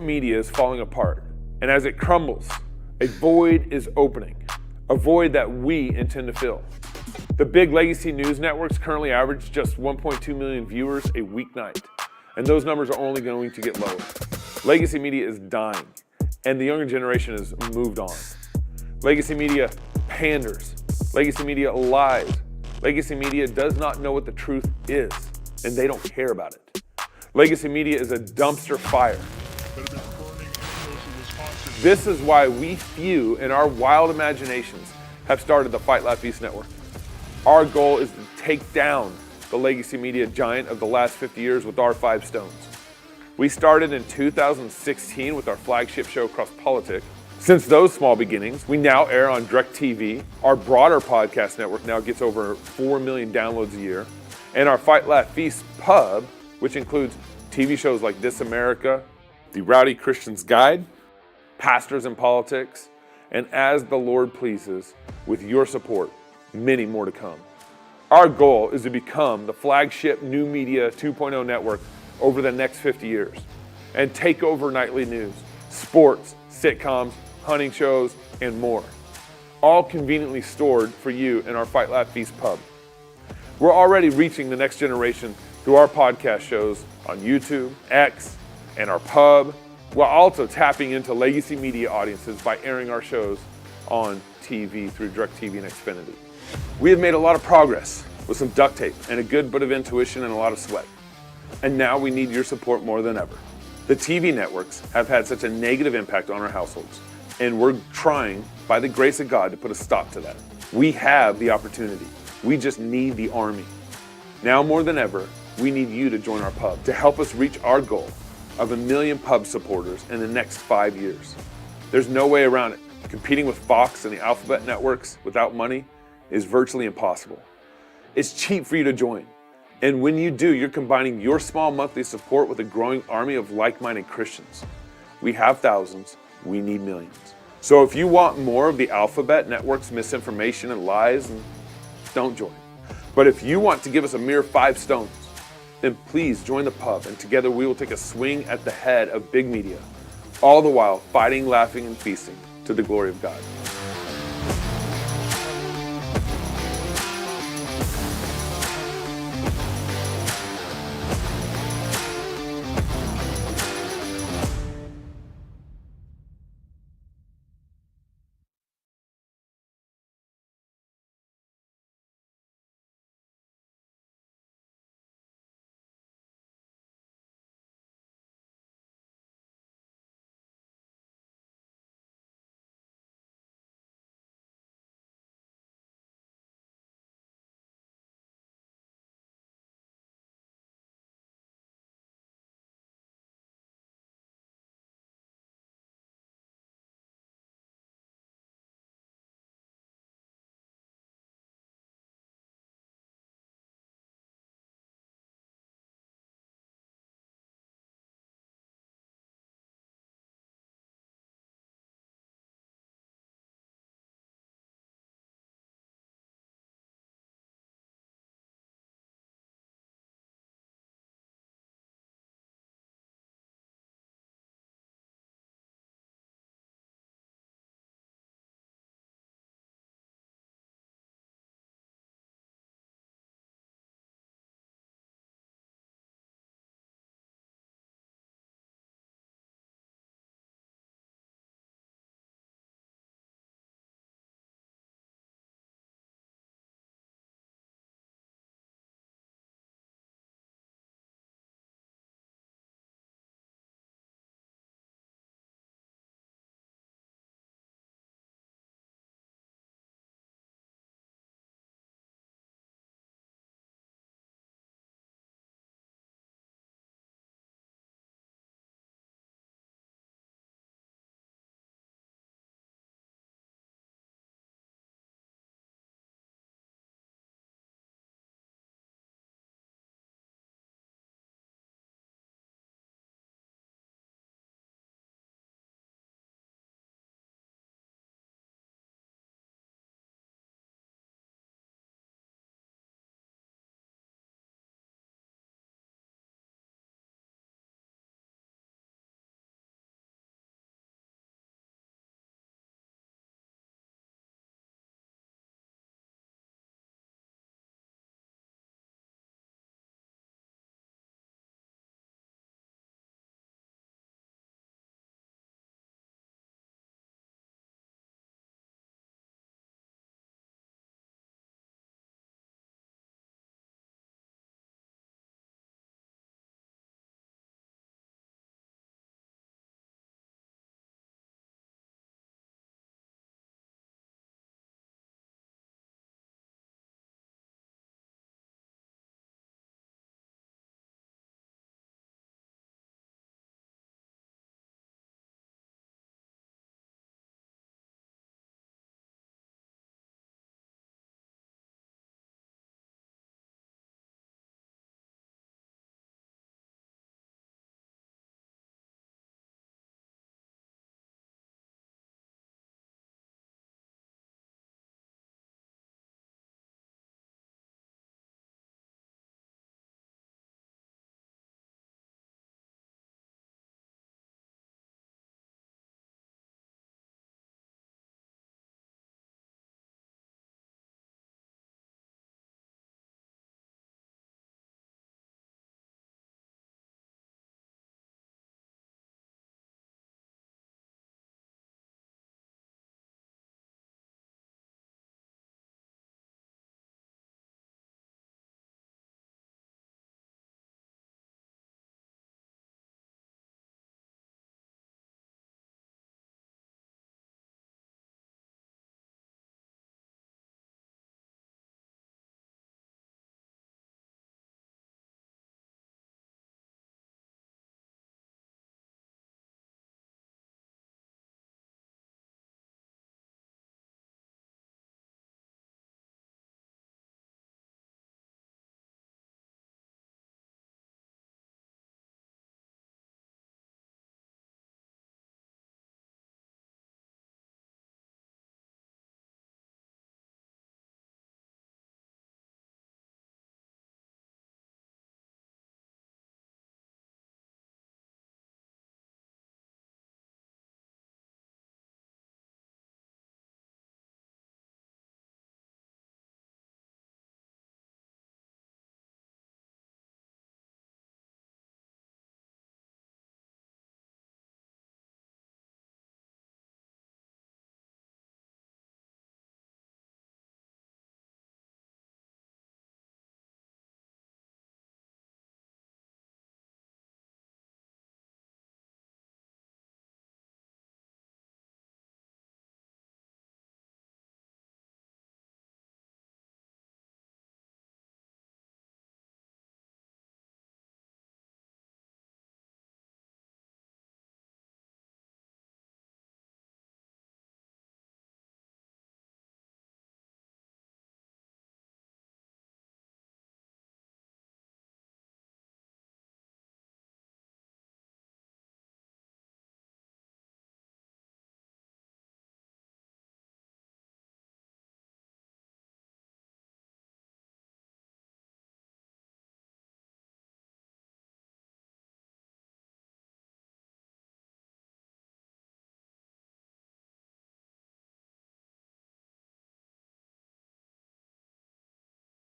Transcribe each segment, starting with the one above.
Media is falling apart, and as it crumbles, a void is opening, a void that we intend to fill. The big legacy news networks currently average just 1.2 million viewers a weeknight, and those numbers are only going to get lower. Legacy media is dying, and the younger generation has moved on. Legacy media panders. Legacy media lies. Legacy media does not know what the truth is, and they don't care about it. Legacy media is a dumpster fire. This is why we few in our wild imaginations have started the Fight Laugh Feast Network. Our goal is to take down the legacy media giant of the last 50 years with our 5 stones. We started in 2016 with our flagship show, Cross Politic. Since those small beginnings, we now air on DirecTV. Our broader podcast network now gets over 4 million downloads a year. And our Fight Laugh Feast pub, which includes TV shows like This America, The Rowdy Christian's Guide, Pastors in Politics, and As the Lord Pleases, with your support, many more to come. Our goal is to become the flagship new media 2.0 network over the next 50 years and take over nightly news, sports, sitcoms, hunting shows, and more, all conveniently stored for you in our Fight Laugh Feast pub. We're already reaching the next generation through our podcast shows on YouTube, X, and our pub, while also tapping into legacy media audiences by airing our shows on TV through DirecTV and Xfinity. We have made a lot of progress with some duct tape and a good bit of intuition and a lot of sweat. And now we need your support more than ever. The TV networks have had such a negative impact on our households, and we're trying, by the grace of God, to put a stop to that. We have the opportunity. We just need the army. Now more than ever, we need you to join our pub to help us reach our goal of 1 million pub supporters in the next 5 years. There's no way around it. Competing with Fox and the Alphabet networks without money is virtually impossible. It's cheap for you to join. And when you do, you're combining your small monthly support with a growing army of like-minded Christians. We have thousands, we need millions. So if you want more of the Alphabet network's misinformation and lies, don't join. But if you want to give us a mere 5 stones, then please join the pub, and together we will take a swing at the head of big media, all the while fighting, laughing, and feasting to the glory of God.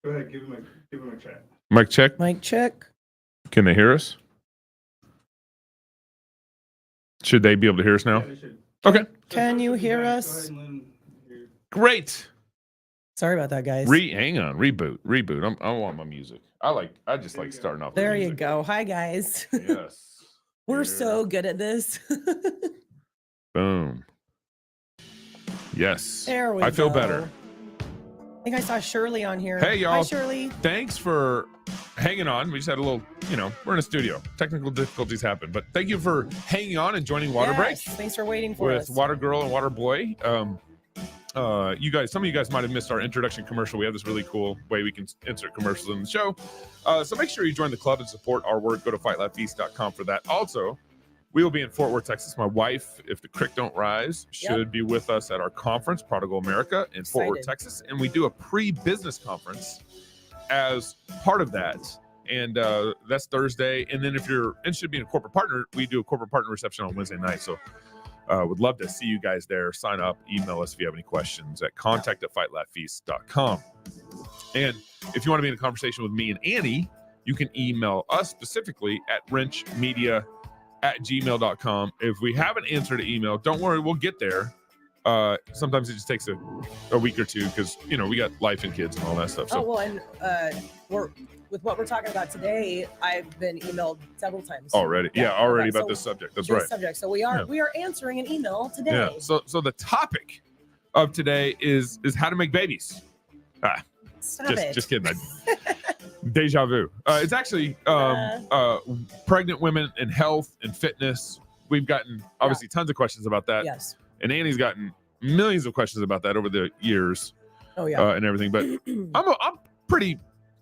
Go ahead, give him a check. Mic check. Mic check. Can they hear us? Should they be able to hear us now? Yeah, they should. Okay. Can you hear Go us? ahead and let him hear. Great. Sorry about that, guys. Hang on. Reboot. I want my music. I just like starting off. There with you music. go. Hi, guys. Yes. We're Here. so good at this. Boom. Yes. There we I feel go. better. I think I saw Shirley on here. Hey, y'all. Hi, Shirley. Thanks for hanging on. We just had a little, we're in a studio. Technical difficulties happen, but thank you for hanging on and joining Waterbreak Yes, thanks for waiting for with us. Water Girl and Water Boy. You guys, some of you guys might have missed our introduction commercial. We have this really cool way we can insert commercials in the show. So make sure you join the club and support our work. Go to fightlabfeast.com for that. Also, we will be in Fort Worth, Texas. My wife, if the creek don't rise, should be with us at our conference, Prodigal America, in Fort Worth, Texas. And we do a pre-business conference as part of that. And that's Thursday. And then if you're interested in being a corporate partner, we do a corporate partner reception on Wednesday night. So would love to see you guys there. Sign up, email us if you have any questions at contact@fightlabfeast.com. And if you want to be in a conversation with me and Annie, you can email us specifically at wrenchmedia@gmail.com. If we haven't answered an email, don't worry, we'll get there. Sometimes it just takes a week or two because, we got life and kids and all that stuff. So. Oh, well, and with what we're talking about today, I've been emailed several times. Already. Okay, about so this subject. That's this right. subject. So we are answering an email today. Yeah. So the topic of today is how to make babies. Just kidding. Deja vu. It's actually pregnant women and health and fitness. We've gotten obviously tons of questions about that. Yes. And Annie's gotten millions of questions about that over the years. Oh yeah. And everything. But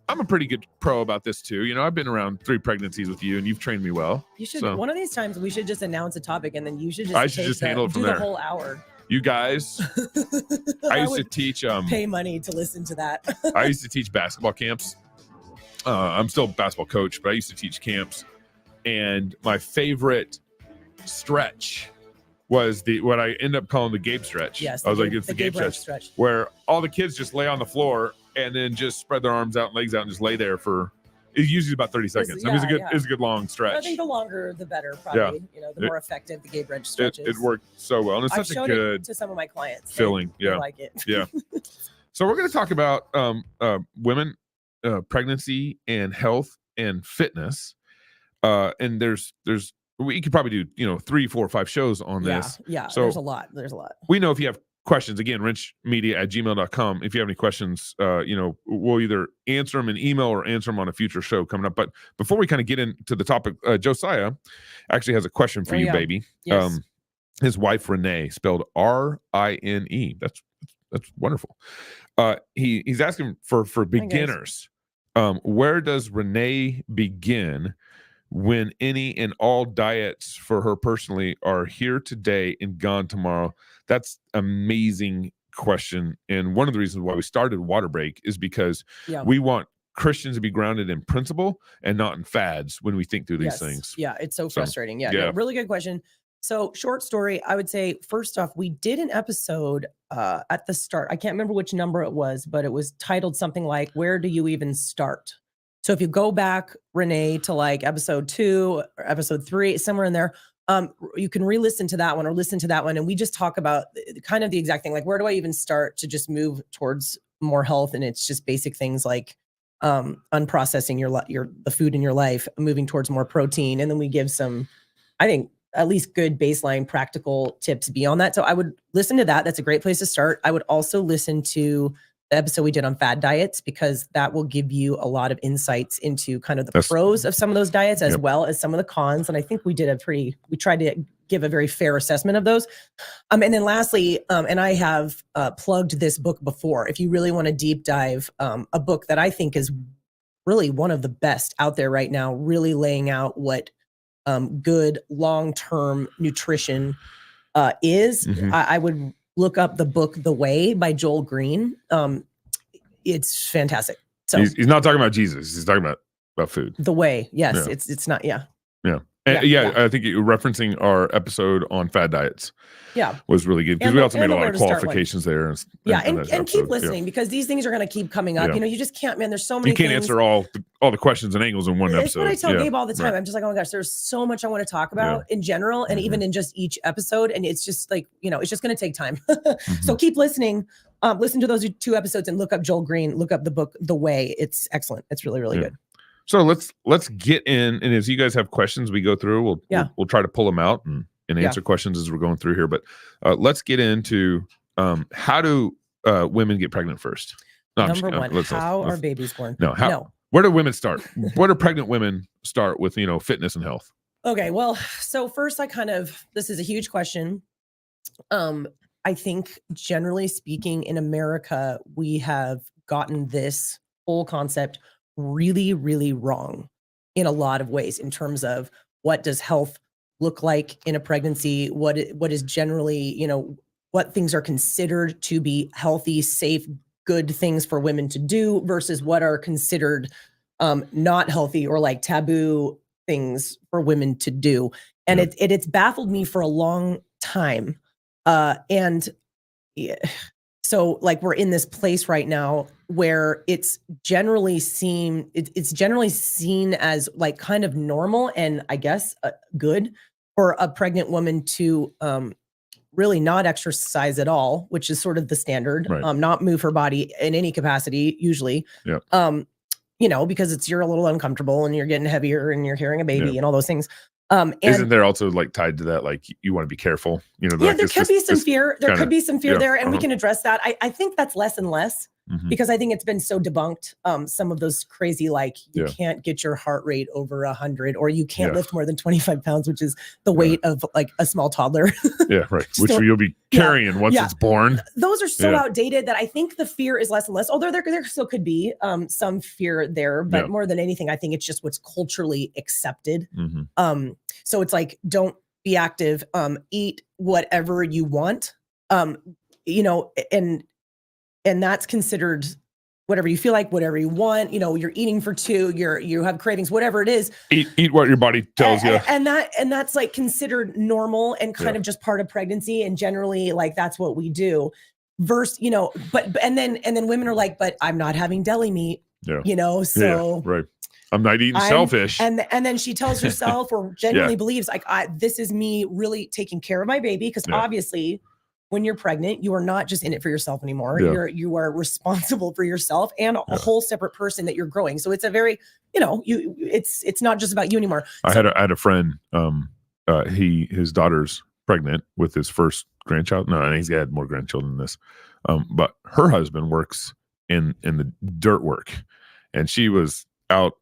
I'm a pretty good pro about this too. I've been around 3 pregnancies with you, and you've trained me well. You should. So. One of these times, we should just announce a topic, and then you should just. I should just handle it from do there. the whole hour. You guys, I used to teach. Pay money to listen to that. I used to teach basketball camps. I'm still a basketball coach, but I used to teach camps, and my favorite stretch was what I end up calling the Gabe stretch. Yes, I was like, it's the Gabe stretch, where all the kids just lay on the floor and then just spread their arms out and legs out and just lay there for. It's usually about 30 seconds. It's a good long stretch. I think the longer the better. Probably, the more effective the Gabe wrench stretches. It worked so well, and it's such a good it to some of my clients. feeling. They like it. Yeah. So we're going to talk about women, pregnancy, and health and fitness. And there's we could probably do 3, 4, 5 shows on this. Yeah. So there's a lot. We know if you have questions, again, wrenchmedia@gmail.com. If you have any questions, we'll either answer them in email or answer them on a future show coming up. But before we kind of get into the topic, Josiah actually has a question for you, baby. Yes. His wife Renee, spelled R-I-N-E. That's wonderful. He's asking for beginners. Where does Renee begin when any and all diets for her personally are here today and gone tomorrow? That's amazing question. And one of the reasons why we started Waterbreak is because we want Christians to be grounded in principle and not in fads when we think through these things. Yeah, it's so frustrating. Yeah, really good question. So short story, I would say, first off, we did an episode at the start. I can't remember which number it was, but it was titled something like, "Where do you even start?" So if you go back, Renee, to like episode 2 or episode 3, somewhere in there, you can re-listen to that one or listen to that one. And we just talk about kind of the exact thing, like, where do I even start to just move towards more health? And it's just basic things like unprocessing the food in your life, moving towards more protein. And then we give some, I think, at least good baseline practical tips beyond that. So I would listen to that. That's a great place to start. I would also listen to the episode we did on fad diets, because that will give you a lot of insights into kind of the pros of some of those diets as well as some of the cons. And I think we tried to give a very fair assessment of those. And then lastly, and I have plugged this book before, if you really want to deep dive, a book that I think is really one of the best out there right now, really laying out what good long-term nutrition is. I would look up the book The Way by Joel Green. It's fantastic. So he's not talking about Jesus. He's talking about food. The Way. Yes. Yeah. It's not. Yeah. Yeah. And I think you referencing our episode on fad diets. Yeah, was really good because we also made a lot of qualifications there. And keep listening because these things are going to keep coming up. You just can't, man. There's so many. You can't answer all the questions and angles in one episode. That's what I tell Gabe all the time. I'm just like, oh my gosh, there's so much I want to talk about in general, and even in just each episode. And it's just like, it's just going to take time. So keep listening. Listen to those 2 episodes and look up Joel Green. Look up the book, The Way. It's excellent. It's really, really good. So let's get in, and as you guys have questions, we go through. We'll try to pull them out and answer questions as we're going through here. But let's get into how do women get pregnant first? No, Number one, how are babies born? No. Where do women start? Where do pregnant women start with fitness and health? Okay, well, so first this is a huge question. I think generally speaking in America, we have gotten this whole concept really, really wrong in a lot of ways in terms of what does health look like in a pregnancy, what is generally, what things are considered to be healthy, safe, good things for women to do versus what are considered not healthy or like taboo things for women to do. And it's baffled me for a long time. So like we're in this place right now where it's generally seen as like kind of normal and I guess good for a pregnant woman to really not exercise at all, which is sort of the standard, not move her body in any capacity usually, because you're a little uncomfortable and you're getting heavier and you're carrying a baby and all those things. And isn't there also like tied to that, like you want to be careful, there could be some fear. There could be some fear there, and we can address that. I think that's less and less because I think it's been so debunked. Some of those crazy, like you can't get your heart rate over 100, or you can't lift more than 25 pounds, which is the weight of like a small toddler. Which you'll be carrying once it's born. Those are so outdated that I think the fear is less and less. Although there still could be some fear there, but more than anything, I think it's just what's culturally accepted. So it's like, don't be active, eat whatever you want, and that's considered whatever you feel like, whatever you want, you're eating for 2, you have cravings, whatever it is. Eat what your body tells you. And that's like considered normal and kind of just part of pregnancy. And generally like, that's what we do versus, and then women are like, but I'm not having deli meat, so I'm not eating selfish. And then she tells herself or genuinely believes like, this is me really taking care of my baby. Because obviously when you're pregnant, you are not just in it for yourself anymore. You are responsible for yourself and a whole separate person that you're growing. So it's a very, it's not just about you anymore. I had a friend, his daughter's pregnant with his first grandchild. No, and he's had more grandchildren than this. But her husband works in the dirt work, and she was out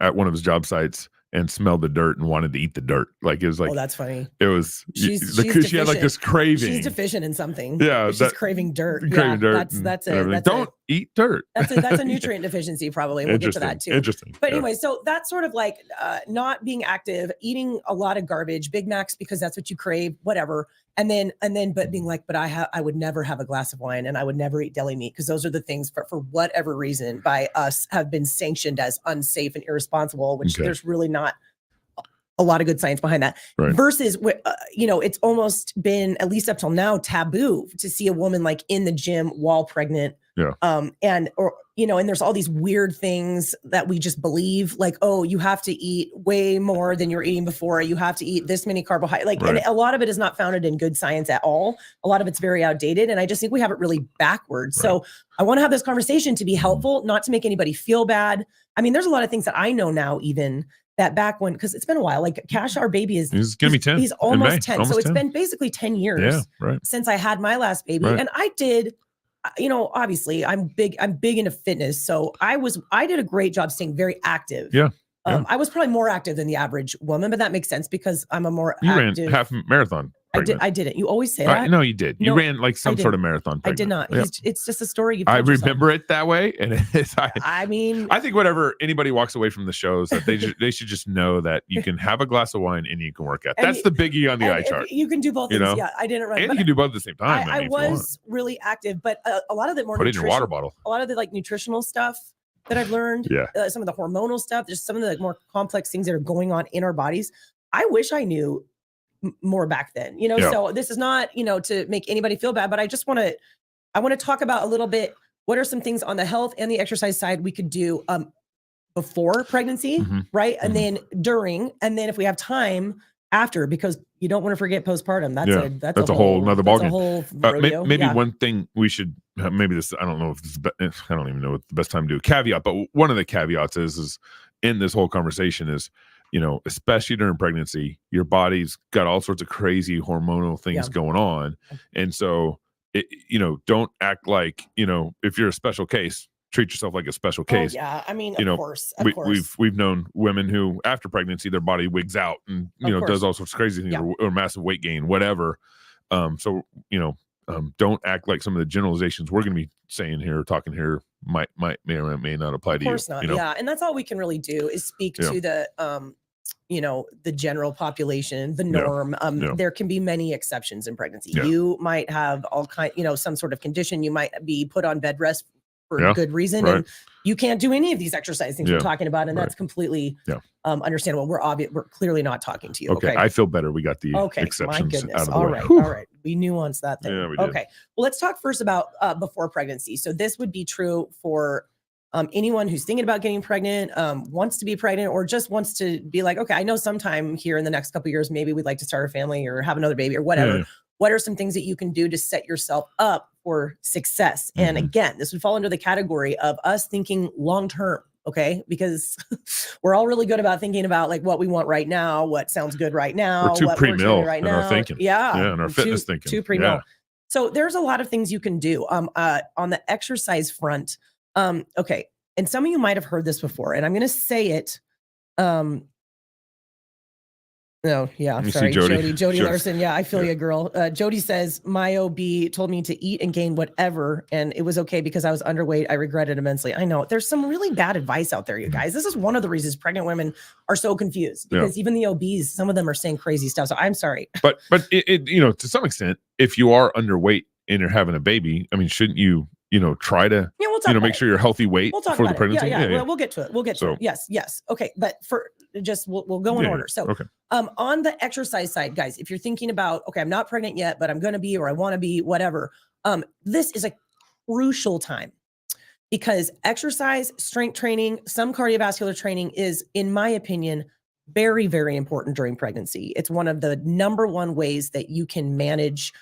at one of his job sites and smelled the dirt and wanted to eat the dirt. Like it was like, oh, that's funny. It was she had like this craving. She's deficient in something. Yeah, she's craving dirt. Craving dirt. Don't eat dirt. That's a nutrient deficiency probably. We'll get to that too. Interesting. But anyway, so that's sort of like not being active, eating a lot of garbage, Big Macs because that's what you crave, whatever. And then, but being like, but I would never have a glass of wine and I would never eat deli meat because those are the things for whatever reason by us have been sanctioned as unsafe and irresponsible, which there's really not a lot of good science behind that. Versus, it's almost been, at least up till now, taboo to see a woman like in the gym while pregnant. And there's all these weird things that we just believe, like, oh, you have to eat way more than you were eating before. You have to eat this many carbohydrates. And a lot of it is not founded in good science at all. A lot of it's very outdated. And I just think we have it really backwards. So I want to have this conversation to be helpful, not to make anybody feel bad. I mean, there's a lot of things that I know now, even that back when, because it's been a while, like Cash, our baby he's going to be 10. He's almost 10. Almost so it's 10. Been basically 10 years since I had my last baby. And I did, obviously I'm big into fitness. So I did a great job staying very active. I was probably more active than the average woman, but that makes sense because I'm a more active. You ran half marathon. I didn't. You always say that. No, you did. You ran like some sort of marathon. I did not. It's just a story. You've I remember it that way, and I mean, I think whatever anybody walks away from the shows, that they should just know that you can have a glass of wine and you can work out. That's the biggie on the eye chart. You can do both things. Yeah, I didn't run. And you can do both at the same time. I was really active, but a lot of the more put it in your water bottle. A lot of the like nutritional stuff that I've learned. Some of the hormonal stuff. There's some of the more complex things that are going on in our bodies. I wish I knew more back then, so this is not, to make anybody feel bad, but I want to talk about a little bit, what are some things on the health and the exercise side we could do before pregnancy, right? And then during, and then if we have time after, because you don't want to forget postpartum. That's a whole nother ballgame. Maybe one thing we should, maybe this, I don't know if this is, I don't even know what the best time to do caveat, but one of the caveats is in this whole conversation is, especially during pregnancy, your body's got all sorts of crazy hormonal things going on. And so, don't act like, if you're a special case, treat yourself like a special case. Oh, yeah. I mean, of course. We've known women who after pregnancy, their body wigs out and, does all sorts of crazy things or massive weight gain, whatever. So, don't act like some of the generalizations we're going to be saying here or talking here may or may not apply to you. Of course not. Yeah. And that's all we can really do is speak to the, the general population, the norm. There can be many exceptions in pregnancy. You might have all some sort of condition. You might be put on bed rest for good reason. And you can't do any of these exercise things we're talking about. And that's completely understandable. We're clearly not talking to you. Okay. I feel better. We got the exceptions my goodness. out of the all way. right. All right. We nuanced that thing. Yeah, we did. Okay. Well, let's talk first about before pregnancy. So this would be true for anyone who's thinking about getting pregnant, wants to be pregnant, or just wants to be like, okay, I know sometime here in the next couple of years, maybe we'd like to start a family or have another baby or whatever. Yeah. What are some things that you can do to set yourself up for success? And again, this would fall under the category of us thinking long-term. Okay. Because we're all really good about thinking about like what we want right now, what sounds good right now. We're too what pre-mill right in our thinking. Yeah. And our fitness thinking. Too pre-mill. So there's a lot of things you can do on the exercise front. Okay. And some of you might have heard this before, and I'm going to say it. No, yeah, sorry, Jody Larson. Yeah, I feel you, girl. Jody says, my OB told me to eat and gain whatever, and it was okay because I was underweight. I regret it immensely. I know there's some really bad advice out there, you guys. This is one of the reasons pregnant women are so confused because even the OBs, some of them are saying crazy stuff. So I'm sorry. But it to some extent, if you are underweight and you're having a baby, I mean, shouldn't you try to make sure you're healthy weight for the pregnancy? Yeah. We'll get to it. We'll get to it. Yes. Okay. But we'll go in order. So on the exercise side, guys, if you're thinking about, okay, I'm not pregnant yet, but I'm going to be, or I want to be, whatever. This is a crucial time because exercise, strength training, some cardiovascular training is, in my opinion, very, very important during pregnancy. It's one of the number one ways that you can manage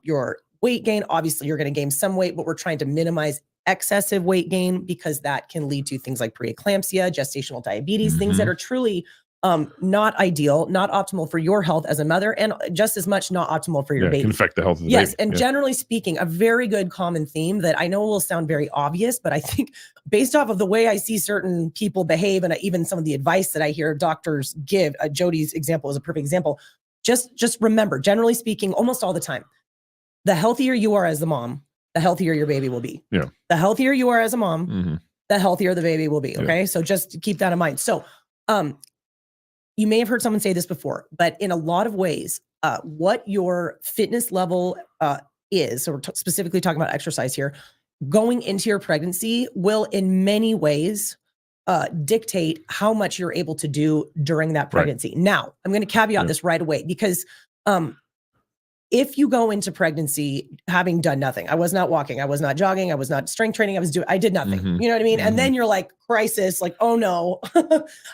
your weight gain. Obviously, you're going to gain some weight, but we're trying to minimize excessive weight gain because that can lead to things like preeclampsia, gestational diabetes, things that are truly not ideal, not optimal for your health as a mother, and just as much not optimal for your baby. It can affect the health of the baby. And generally speaking, a very good common theme that I know will sound very obvious, but I think based off of the way I see certain people behave and even some of the advice that I hear doctors give, Jody's example is a perfect example. Just remember, generally speaking, almost all the time, the healthier you are as the mom, the healthier your baby will be. Yeah. The healthier you are as a mom, the healthier the baby will be. Okay. So just keep that in mind. So, you may have heard someone say this before, but in a lot of ways, what your fitness level is, so we're specifically talking about exercise here, going into your pregnancy will in many ways dictate how much you're able to do during that pregnancy. Right. Now, I'm going to caveat this right away because if you go into pregnancy having done nothing, I was not walking, I was not jogging, I was not strength training, I did nothing. You know what I mean? And then you're like, crisis, like, oh no,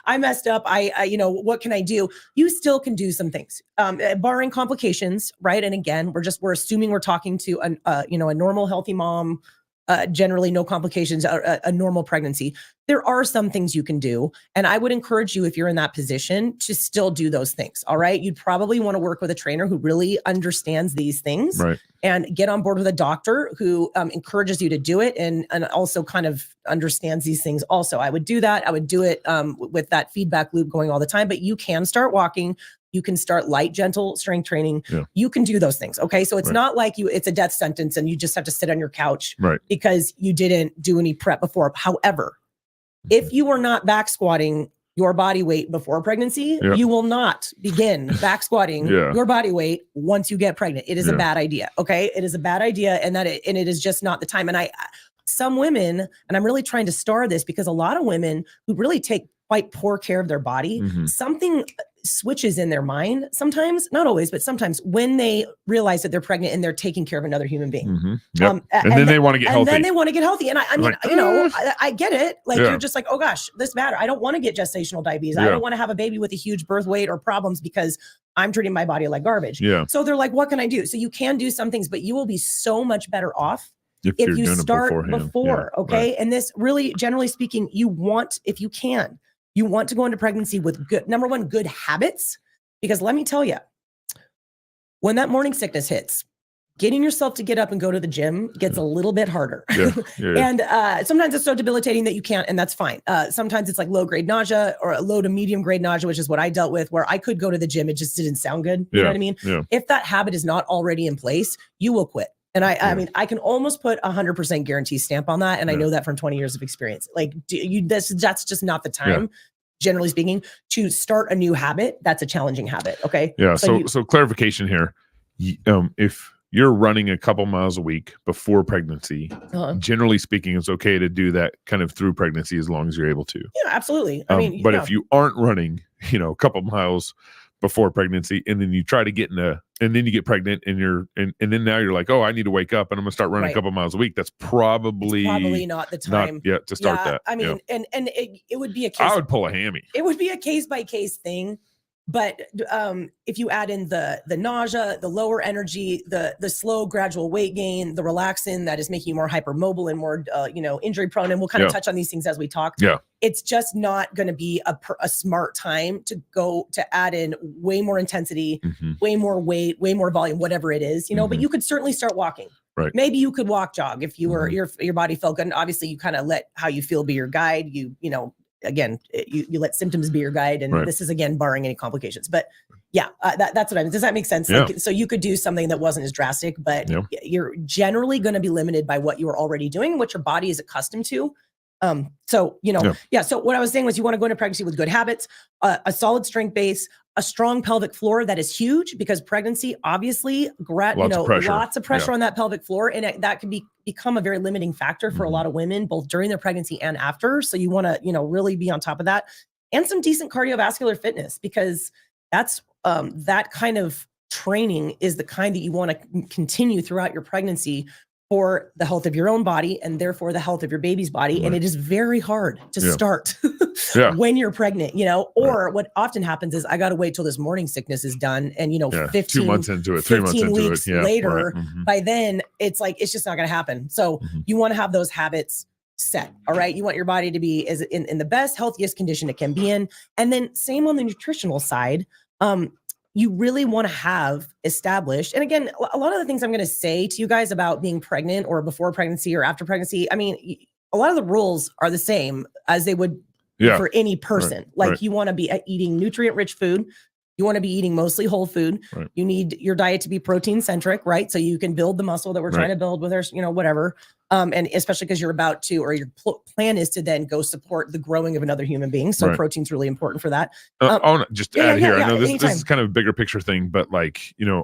I messed up. I what can I do? You still can do some things, barring complications, right? And again, we're assuming we're talking to a normal, healthy mom, generally no complications, a normal pregnancy. There are some things you can do. And I would encourage you, if you're in that position, to still do those things. All right. You'd probably want to work with a trainer who really understands these things, right, and get on board with a doctor who encourages you to do it and also kind of understands these things. Also, I would do that. I would do it with that feedback loop going all the time, but you can start walking. You can start light, gentle strength training. Yeah. You can do those things. Okay. So it's not like it's a death sentence and you just have to sit on your couch because you didn't do any prep before. However, if you are not back squatting your body weight before pregnancy, you will not begin back squatting your body weight once you get pregnant. It is a bad idea. Okay. It is a bad idea. And it is just not the time. And some women, and I'm really trying to star this because a lot of women who really take quite poor care of their body, something switches in their mind sometimes, not always, but sometimes when they realize that they're pregnant and they're taking care of another human being. Yep. And then they want to get healthy. And then they want to get healthy. And I mean, Like, you know, I get it. Like Yeah. you're just like, oh gosh, this matter. I don't want to get gestational diabetes. I Yeah. don't want to have a baby with a huge birth weight or problems because I'm treating my body like garbage. Yeah. So they're like, what can I do? So you can do some things, but you will be so much better off If if you're you doing it start beforehand. before. Yeah, Okay. right. And this really, generally speaking, you want, if you can, you want to go into pregnancy with good, number one, good habits. Because let me tell you, when that morning sickness hits, getting yourself to get up and go to the gym gets a little bit harder. Yeah. Yeah. And sometimes it's so debilitating that you can't, and that's fine. Sometimes it's like low grade nausea or a low to medium grade nausea, which is what I dealt with, where I could go to the gym. It just didn't sound good. You know what I mean? Yeah. If that habit is not already in place, you will quit. And I mean, I can almost put 100% guarantee stamp on that. And I know that from 20 years of experience. Like that's just not the time, generally speaking, to start a new habit. That's a challenging habit. Okay. Yeah. So clarification here. If you're running a couple miles a week before pregnancy, generally speaking, it's okay to do that kind of through pregnancy as long as you're able to. Yeah, absolutely. I mean, but if you aren't running, a couple miles before pregnancy, and then you try to get and then you get pregnant, and then now you're like, oh, I need to wake up and I'm gonna start running a couple miles a week. That's probably not the time. Not yet to start that. I mean, and it would be a case. I would pull a hammy. It would be a case by case thing. But if you add in the nausea, the lower energy, the slow gradual weight gain, the relaxin that is making you more hypermobile and more injury prone, and we'll kind of touch on these things as we talk. Yeah, it's just not going to be a smart time to go to add in way more intensity, way more weight, way more volume, whatever it is, But you could certainly start walking. Right. Maybe you could walk jog if you were your body felt good. And obviously, you kind of let how you feel be your guide. Again, you let symptoms be your guide, and this is again barring any complications. But yeah, that's what I mean. Does that make sense? Yeah. Like, so you could do something that wasn't as drastic, but you're generally going to be limited by what you are already doing and what your body is accustomed to. So what I was saying was you want to go into pregnancy with good habits, a solid strength base, a strong pelvic floor. That is huge because pregnancy, obviously, lots of pressure on that pelvic floor, and that can become a very limiting factor for a lot of women, both during their pregnancy and after. So you want to, really be on top of that, and some decent cardiovascular fitness, because that's that kind of training is the kind that you want to continue throughout your pregnancy for the health of your own body and therefore the health of your baby's body. And it is very hard to start when you're pregnant, or what often happens is I got to wait till this morning sickness is done. And, 15 2 months into it, 3 months into weeks it. later, by then it's like, it's just not going to happen. So you want to have those habits set. All right. You want your body to be in the best, healthiest condition it can be in. And then same on the nutritional side. You really want to have established, and again, a lot of the things I'm going to say to you guys about being pregnant or before pregnancy or after pregnancy, I mean, a lot of the rules are the same as they would for any person. You want to be eating nutrient-rich food. You want to be eating mostly whole food. Right. You need your diet to be protein-centric, right? So you can build the muscle that we're trying to build with our, whatever. And especially because you're about to, or your plan is to then go support the growing of another human being. So protein's really important for that. Just add here. I know this is kind of a bigger picture thing, but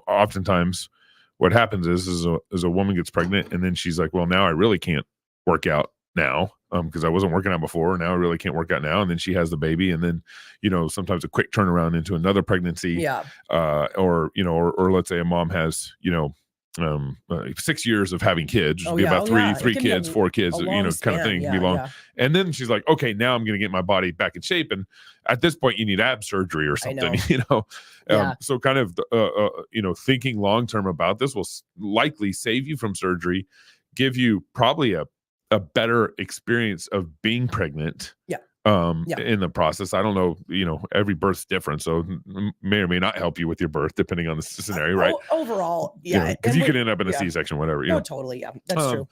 oftentimes what happens is a woman gets pregnant and then she's like, well, now I really can't work out now because I wasn't working out before. Now I really can't work out now. And then she has the baby, and then, sometimes a quick turnaround into another pregnancy. Yeah. Or let's say a mom has, 6 years of having kids, be about three kids, 4 kids, kind of thing, be long. And then she's like, okay, now I'm going to get my body back in shape. And at this point you need ab surgery or something, so kind of, thinking long-term about this will likely save you from surgery, give you probably a better experience of being pregnant. In the process. I don't know, every birth's different, so may or may not help you with your birth depending on the scenario, right? Overall, because you could end up in a C-section, whatever. Totally, that's true.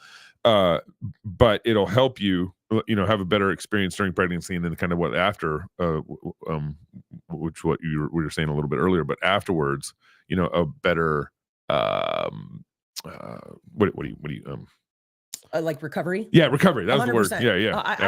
But it'll help you, have a better experience during pregnancy, and then kind of what after, which what you were saying a little bit earlier, but afterwards, a better, what do you like recovery. Yeah, recovery. That was 100%. The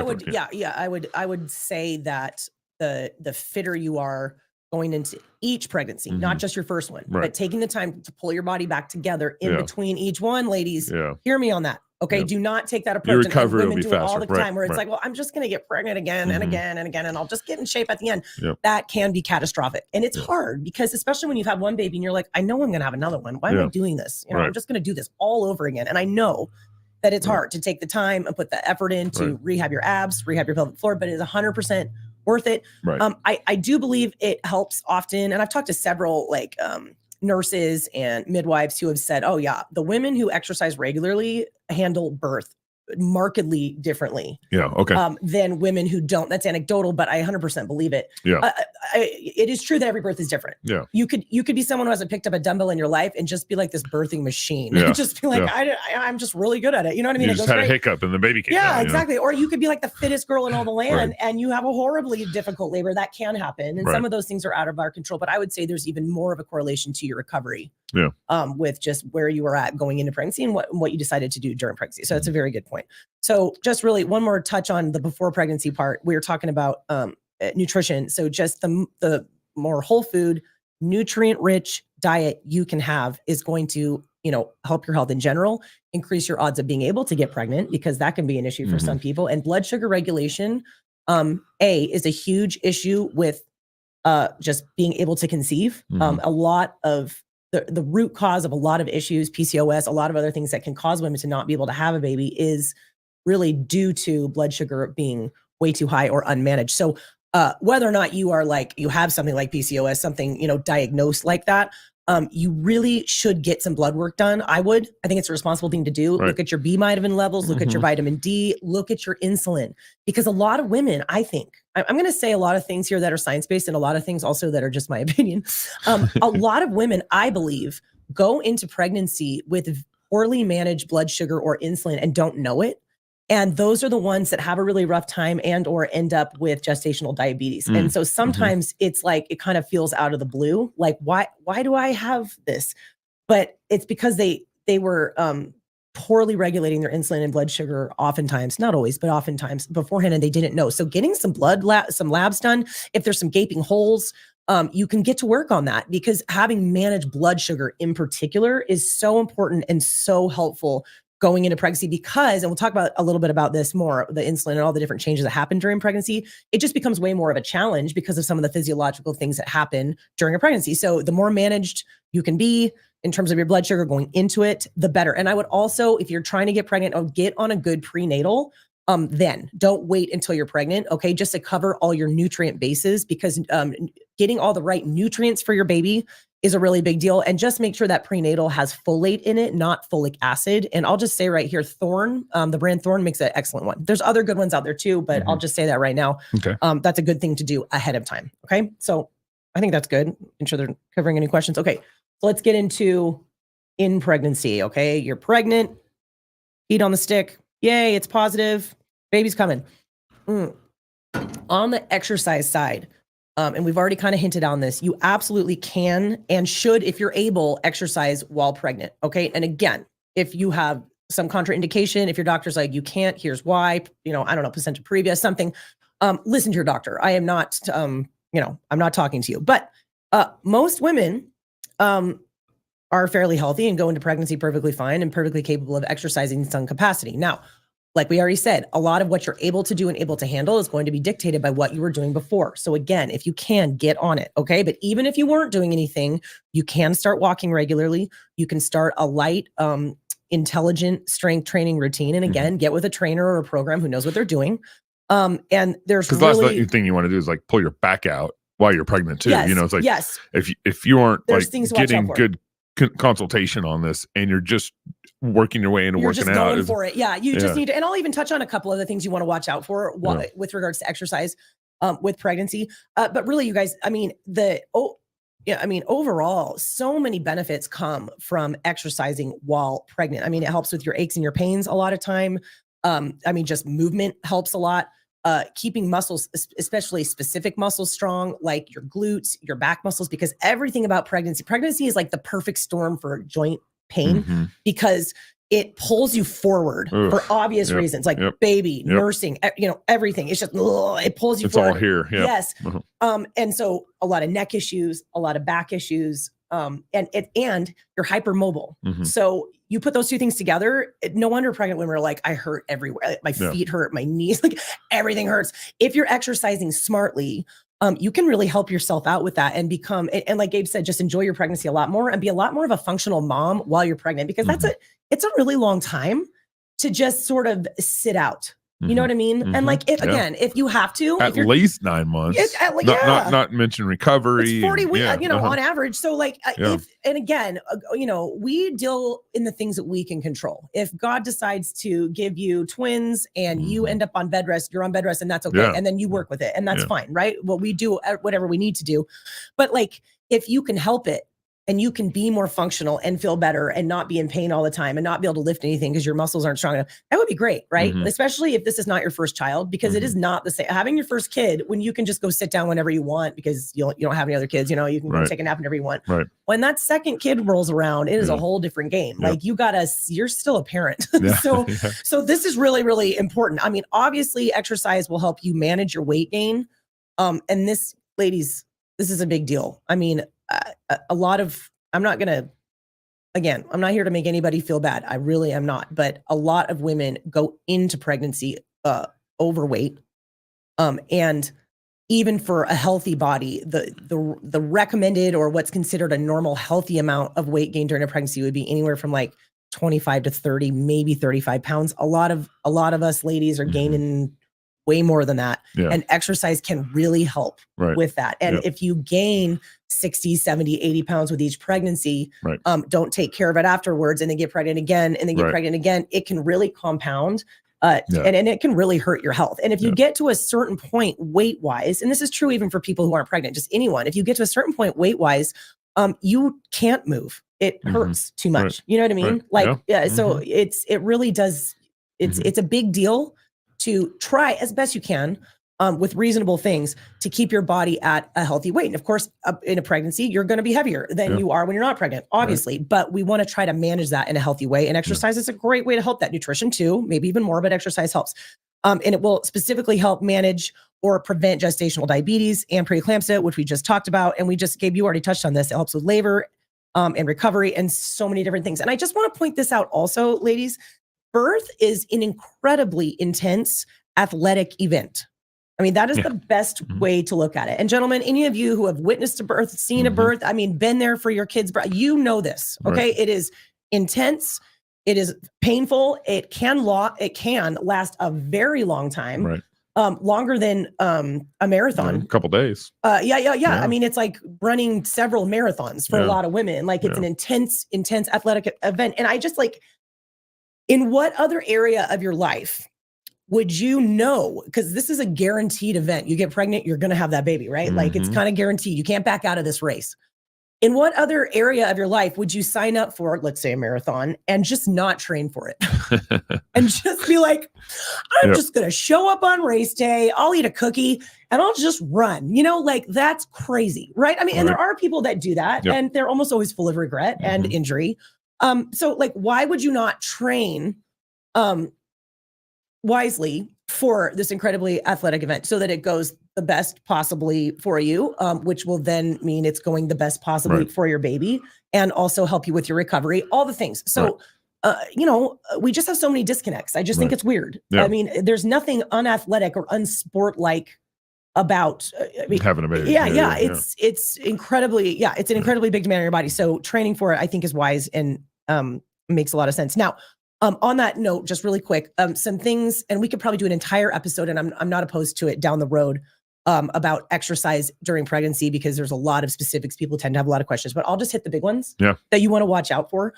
word. Yeah. I would say that the fitter you are going into each pregnancy, not just your first one, but taking the time to pull your body back together in between each one, ladies. Hear me on that. Okay. Yep. Do not take that Your approach. recovery will women be do it all faster. the Right, time where it's right. like, well, I'm just going to get pregnant again and again and again, and I'll just get in shape at the end. Yep. That can be catastrophic. And it's Yep. hard because especially when you've had one baby and you're like, I know I'm going to have another one. Why am I doing this? You know, Right. I'm just going to do this all over again. And I know that it's Right. hard to take the time and put the effort in to rehab your abs, rehab your pelvic floor, but it is 100% worth it. Right. I do believe it helps often. And I've talked to several like nurses and midwives who have said, oh yeah, the women who exercise regularly handle birth markedly differently than women who don't. That's anecdotal, but I 100% believe it. It is true that every birth is different. Yeah. You could be someone who hasn't picked up a dumbbell in your life and just be like this birthing machine. Yeah. Just be like, I'm just really good at it. You know what I mean? You It just goes had great. a hiccup and the baby came Yeah, out, exactly. Or you could be like the fittest girl in all the land Right. and you have a horribly difficult labor. That can happen. And Right. some of those things are out of our control, but I would say there's even more of a correlation to your recovery with just where you were at going into pregnancy and what you decided to do during pregnancy. So that's a very good point. So just really one more touch on the before pregnancy part. We were talking about nutrition. So just the more whole food, nutrient rich diet you can have is going to, help your health in general, increase your odds of being able to get pregnant because that can be an issue for some people. And blood sugar regulation, is a huge issue with just being able to conceive. A lot of the root cause of a lot of issues, PCOS, a lot of other things that can cause women to not be able to have a baby is really due to blood sugar being way too high or unmanaged. So whether or not you are like, you have something like PCOS, something, diagnosed like that, you really should get some blood work done. I think it's a responsible thing to do. Right. Look at your B vitamin levels, look at your vitamin D, look at your insulin, because a lot of women, I think, I'm going to say a lot of things here that are science-based and a lot of things also that are just my opinion. A lot of women, I believe, go into pregnancy with poorly managed blood sugar or insulin and don't know it. And those are the ones that have a really rough time and or end up with gestational diabetes. And so sometimes it's like, it kind of feels out of the blue. Like, why do I have this? But it's because they were poorly regulating their insulin and blood sugar oftentimes, not always, but oftentimes beforehand, and they didn't know. So getting some some labs done, if there's some gaping holes, you can get to work on that because having managed blood sugar in particular is so important and so helpful going into pregnancy because, and we'll talk about a little bit about this more, the insulin and all the different changes that happen during pregnancy, it just becomes way more of a challenge because of some of the physiological things that happen during a pregnancy. So the more managed you can be in terms of your blood sugar going into it, the better. And I would also, if you're trying to get pregnant, get on a good prenatal. Then don't wait until you're pregnant. Okay. Just to cover all your nutrient bases because getting all the right nutrients for your baby is a really big deal. And just make sure that prenatal has folate in it, not folic acid. And I'll just say right here, Thorne, the brand Thorne makes an excellent one. There's other good ones out there too, but I'll just say that right now. Okay. That's a good thing to do ahead of time. Okay. So I think that's good. I'm sure they're covering any questions. Okay. So let's get into in pregnancy. Okay. You're pregnant, heat on the stick. Yay. It's positive. Baby's coming. On the exercise side, and we've already kind of hinted on this, you absolutely can and should, if you're able, exercise while pregnant. Okay. And again, if you have some contraindication, if your doctor's like, you can't, here's why, I don't know, placenta previa, something, listen to your doctor. I am not, I'm not talking to you, but most women are fairly healthy and go into pregnancy perfectly fine and perfectly capable of exercising in some capacity. Now, like we already said, a lot of what you're able to do and able to handle is going to be dictated by what you were doing before. So again, if you can, get on it, okay? But even if you weren't doing anything, you can start walking regularly. You can start a light, intelligent strength training routine. And again, get with a trainer or a program who knows what they're doing. And there's because really... last thing you want to do is like pull your back out while you're pregnant too. Yes, It's like, yes. if you aren't There's like things to watch getting out for. good consultation on this and you're just working your way into You're working just out. going for it. Yeah. You just need to, and I'll even touch on a couple of the things you want to watch out for with regards to exercise with pregnancy. But really, you guys, overall, so many benefits come from exercising while pregnant. I mean, it helps with your aches and your pains a lot of time. Just movement helps a lot. Keeping muscles, especially specific muscles, strong, like your glutes, your back muscles, because everything about pregnancy is like the perfect storm for joint pain because it pulls you forward for obvious reasons, like baby, nursing, everything. It's just, it pulls you forward. It's all here. Yeah. Yes. And so a lot of neck issues, a lot of back issues, and you're hypermobile. So you put those two things together. No wonder pregnant women are like, I hurt everywhere. My feet hurt, my knees, like everything hurts. If you're exercising smartly, you can really help yourself out with that and become, and like Gabe said, just enjoy your pregnancy a lot more and be a lot more of a functional mom while you're pregnant, because it's a really long time to just sort of sit out. You know what I mean? And like, if you have to, at least 9 months, not mention recovery, it's 40 weeks, on average. So like, we deal in the things that we can control. If God decides to give you twins and you end up on bed rest, you're on bed rest, and that's okay. And then you work with it, and that's fine, right? Well, we do whatever we need to do. But like, if you can help it, and you can be more functional and feel better and not be in pain all the time and not be able to lift anything because your muscles aren't strong enough, that would be great, right? Especially if this is not your first child, because it is not the same. Having your first kid, when you can just go sit down whenever you want because you don't have any other kids, you can go take a nap whenever you want. Right. When that second kid rolls around, it is a whole different game. Like you're still a parent. So this is really, really important. I mean, obviously exercise will help you manage your weight gain. And this, ladies, this is a big deal. I mean, a lot of, I'm not here to make anybody feel bad. I really am not. But a lot of women go into pregnancy overweight. And even for a healthy body, the recommended, or what's considered a normal healthy amount of weight gain during a pregnancy would be anywhere from like 25 to 30, maybe 35 pounds. A lot of us ladies are gaining way more than that. And exercise can really help with that. And if you gain 60, 70, 80 pounds with each pregnancy, don't take care of it afterwards and then get pregnant again and then get pregnant again, it can really compound and it can really hurt your health. And if you get to a certain point weight-wise, and this is true even for people who aren't pregnant, just anyone, if you get to a certain point weight-wise, you can't move. It hurts too much. You know what I mean? So it really does. It's a big deal to try as best you can with reasonable things to keep your body at a healthy weight. And of course, in a pregnancy, you're going to be heavier than you are when you're not pregnant, obviously, but we want to try to manage that in a healthy way. And exercise is a great way to help that. Nutrition too, maybe even more, but exercise helps. And it will specifically help manage or prevent gestational diabetes and preeclampsia, which we just talked about. And Gabe, you already touched on this. It helps with labor and recovery and so many different things. And I just want to point this out also, ladies. Birth is an incredibly intense athletic event. I mean, that is the best way to look at it. And gentlemen, any of you who have witnessed a birth, seen a birth, I mean, been there for your kids' birth, you know this, okay? It is intense. It is painful. It can last a very long time, longer than a marathon. A couple days. I mean, it's like running several marathons for a lot of women. Like it's an intense athletic event. And I just in what other area of your life would you know? Because this is a guaranteed event. You get pregnant, you're going to have that baby, right? Like it's kind of guaranteed. You can't back out of this race. In what other area of your life would you sign up for, let's say, a marathon and just not train for it? And just be like, I'm just going to show up on race day. I'll eat a cookie and I'll just run. That's crazy, right? I mean, and there are people that do that and they're almost always full of regret and injury. So why would you not train wisely for this incredibly athletic event so that it goes the best possibly for you, which will then mean it's going the best possibly for your baby and also help you with your recovery, all the things. So, we just have so many disconnects. I just think it's weird. I mean, there's nothing unathletic or unsport-like about having a baby. It's incredibly, it's an incredibly big demand on your body. So training for it, I think, is wise and makes a lot of sense. Now, on that note, just really quick, some things, and we could probably do an entire episode, and I'm not opposed to it down the road, about exercise during pregnancy, because there's a lot of specifics. People tend to have a lot of questions, but I'll just hit the big ones that you want to watch out for.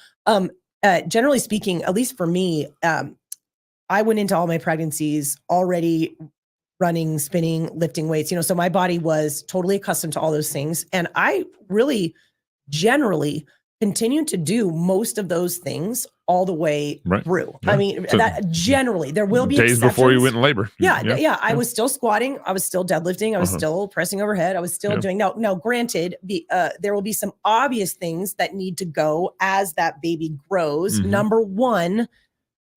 Generally speaking, at least for me, I went into all my pregnancies already running, spinning, lifting weights, so my body was totally accustomed to all those things. And I really generally continued to do most of those things all the way through. I mean, so that generally there will be days exceptions. Before you went in labor. I was still squatting. I was still deadlifting. I was still pressing overhead. I was still doing now granted, there will be some obvious things that need to go as that baby grows. Number one,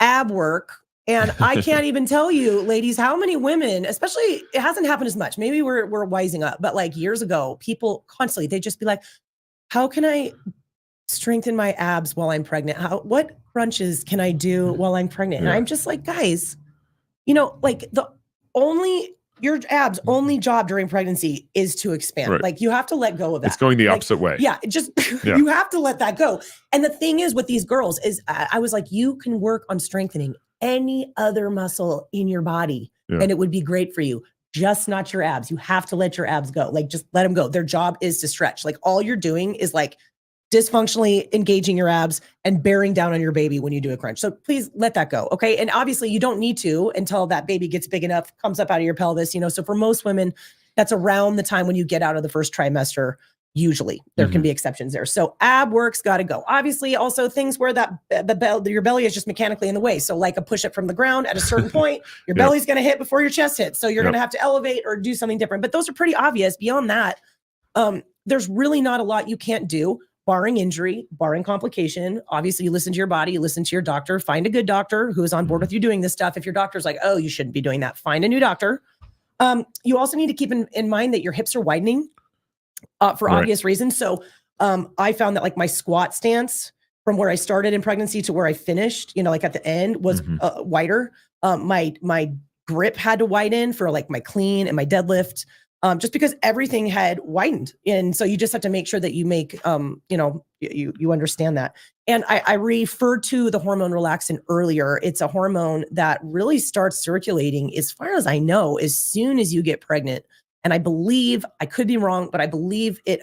ab work. And I can't even tell you, ladies, how many women, especially, it hasn't happened as much. Maybe we're wising up, but years ago, people constantly, they'd just be like, how can I strengthen my abs while I'm pregnant? What crunches can I do while I'm pregnant? And I'm just like, guys, like your abs only job during pregnancy is to expand. Right. Like you have to let go of that. It's going the opposite way. Yeah, you have to let that go. And the thing is with these girls is I was like, you can work on strengthening any other muscle in your body and it would be great for you. Just not your abs. You have to let your abs go. Like just let them go. Their job is to stretch. Like all you're doing is like dysfunctionally engaging your abs and bearing down on your baby when you do a crunch. So please let that go. Okay. And obviously you don't need to until that baby gets big enough, comes up out of your pelvis, so for most women, that's around the time when you get out of the first trimester. Usually there can be exceptions there. So ab work's got to go. Obviously also things where your belly is just mechanically in the way. So like a push up from the ground at a certain point, your belly's going to hit before your chest hits. So you're going to have to elevate or do something different, but those are pretty obvious. Beyond that, there's really not a lot you can't do. Barring injury, barring complication. Obviously, you listen to your body, you listen to your doctor, find a good doctor who is on board with you doing this stuff. If your doctor's like, oh, you shouldn't be doing that, find a new doctor. You also need to keep in mind that your hips are widening for obvious reasons. So I found that like my squat stance from where I started in pregnancy to where I finished, like at the end was wider. My grip had to widen for like my clean and my deadlift. Just because everything had widened. And so you just have to make sure that you make, you understand that. And I referred to the hormone relaxin earlier. It's a hormone that really starts circulating, as far as I know, as soon as you get pregnant. And I believe, I could be wrong, but I believe it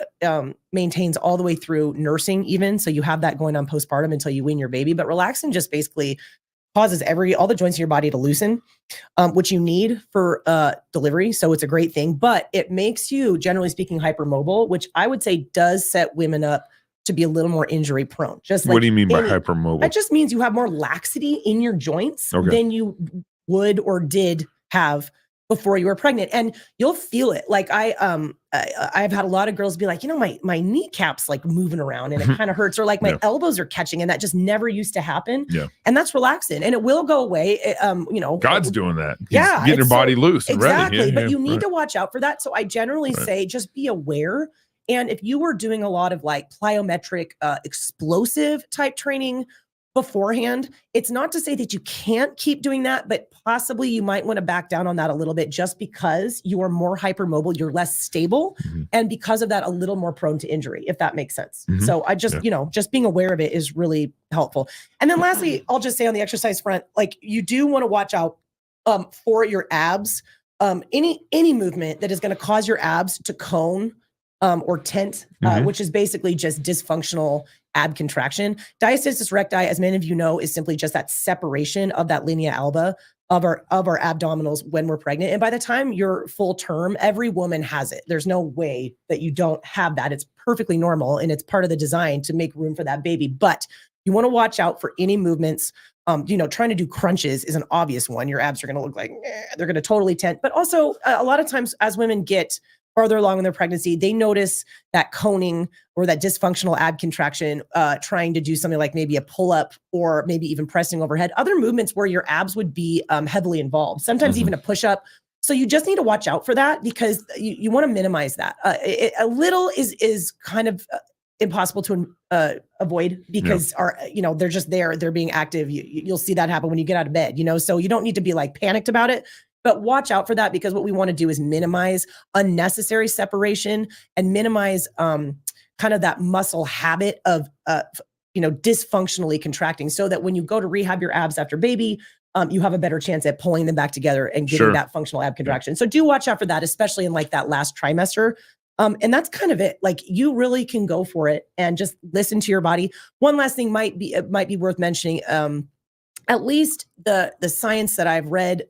maintains all the way through nursing even. So you have that going on postpartum until you wean your baby. But relaxin just basically causes all the joints in your body to loosen, which you need for delivery. So it's a great thing, but it makes you, generally speaking, hypermobile, which I would say does set women up to be a little more injury prone. Just like what do you mean by hypermobile? That just means you have more laxity in your joints than you would or did have before you were pregnant. And you'll feel it. Like I've had a lot of girls be like, my kneecap's like moving around and it kind of hurts, or like my elbows are catching, and that just never used to happen. Yeah. And that's relaxing and it will go away. God's doing that. He's getting your body loose and exactly, ready. But you need to watch out for that. So I generally say just be aware. And if you were doing a lot of like plyometric, explosive type training beforehand, it's not to say that you can't keep doing that, but possibly you might want to back down on that a little bit just because you are more hypermobile, you're less stable, and because of that, a little more prone to injury, if that makes sense. So I just, just being aware of it is really helpful. And then lastly, I'll just say on the exercise front, like you do want to watch out for your abs. Any movement that is going to cause your abs to cone or tent, which is basically just dysfunctional ab contraction. Diastasis recti, as many of you know, is simply just that separation of that linea alba of our abdominals when we're pregnant. And by the time you're full term, every woman has it. There's no way that you don't have that. It's perfectly normal, and it's part of the design to make room for that baby. But you want to watch out for any movements. Trying to do crunches is an obvious one. Your abs are going to look like they're going to totally tent. But also, a lot of times as women get farther along in their pregnancy, they notice that coning or that dysfunctional ab contraction, trying to do something like maybe a pull-up or maybe even pressing overhead, other movements where your abs would be heavily involved, sometimes even a push-up. So you just need to watch out for that because you want to minimize that. A little is kind of impossible to avoid because they're just there, they're being active. You'll see that happen when you get out of bed, so you don't need to be like panicked about it. But watch out for that because what we want to do is minimize unnecessary separation and minimize kind of that muscle habit of dysfunctionally contracting, so that when you go to rehab your abs after baby, you have a better chance at pulling them back together and getting that functional ab contraction. So do watch out for that, especially in like that last trimester. And that's kind of it. Like you really can go for it and just listen to your body. One last thing might be worth mentioning. At least the science that I've read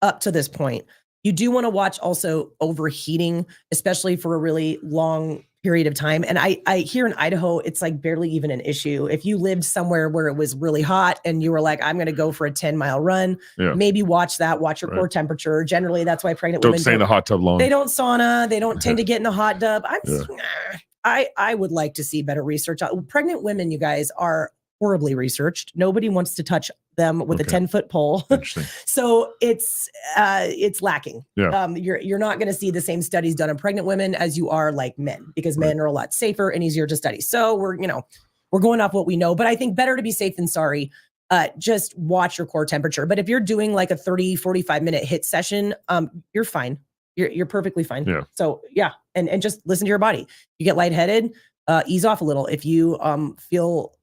up to this point, you do want to watch also overheating, especially for a really long period of time. And I here in Idaho, it's like barely even an issue. If you lived somewhere where it was really hot and you were like, I'm going to go for a 10-mile run, maybe watch your core temperature. Generally, that's why pregnant women don't stay in the hot tub long. They don't sauna. They don't tend to get in the hot tub. I would like to see better research. Pregnant women, you guys, are horribly researched. Nobody wants to touch them with a 10-foot pole. Interesting. So it's lacking. Yeah. You're not going to see the same studies done on pregnant women as you are like men, because men are a lot safer and easier to study. So we're going off what we know, but I think better to be safe than sorry. Just watch your core temperature. But if you're doing like a 30, 45 minute HIIT session, you're fine. You're perfectly fine. Yeah. So yeah. And just listen to your body. You get lightheaded, ease off a little. If you feel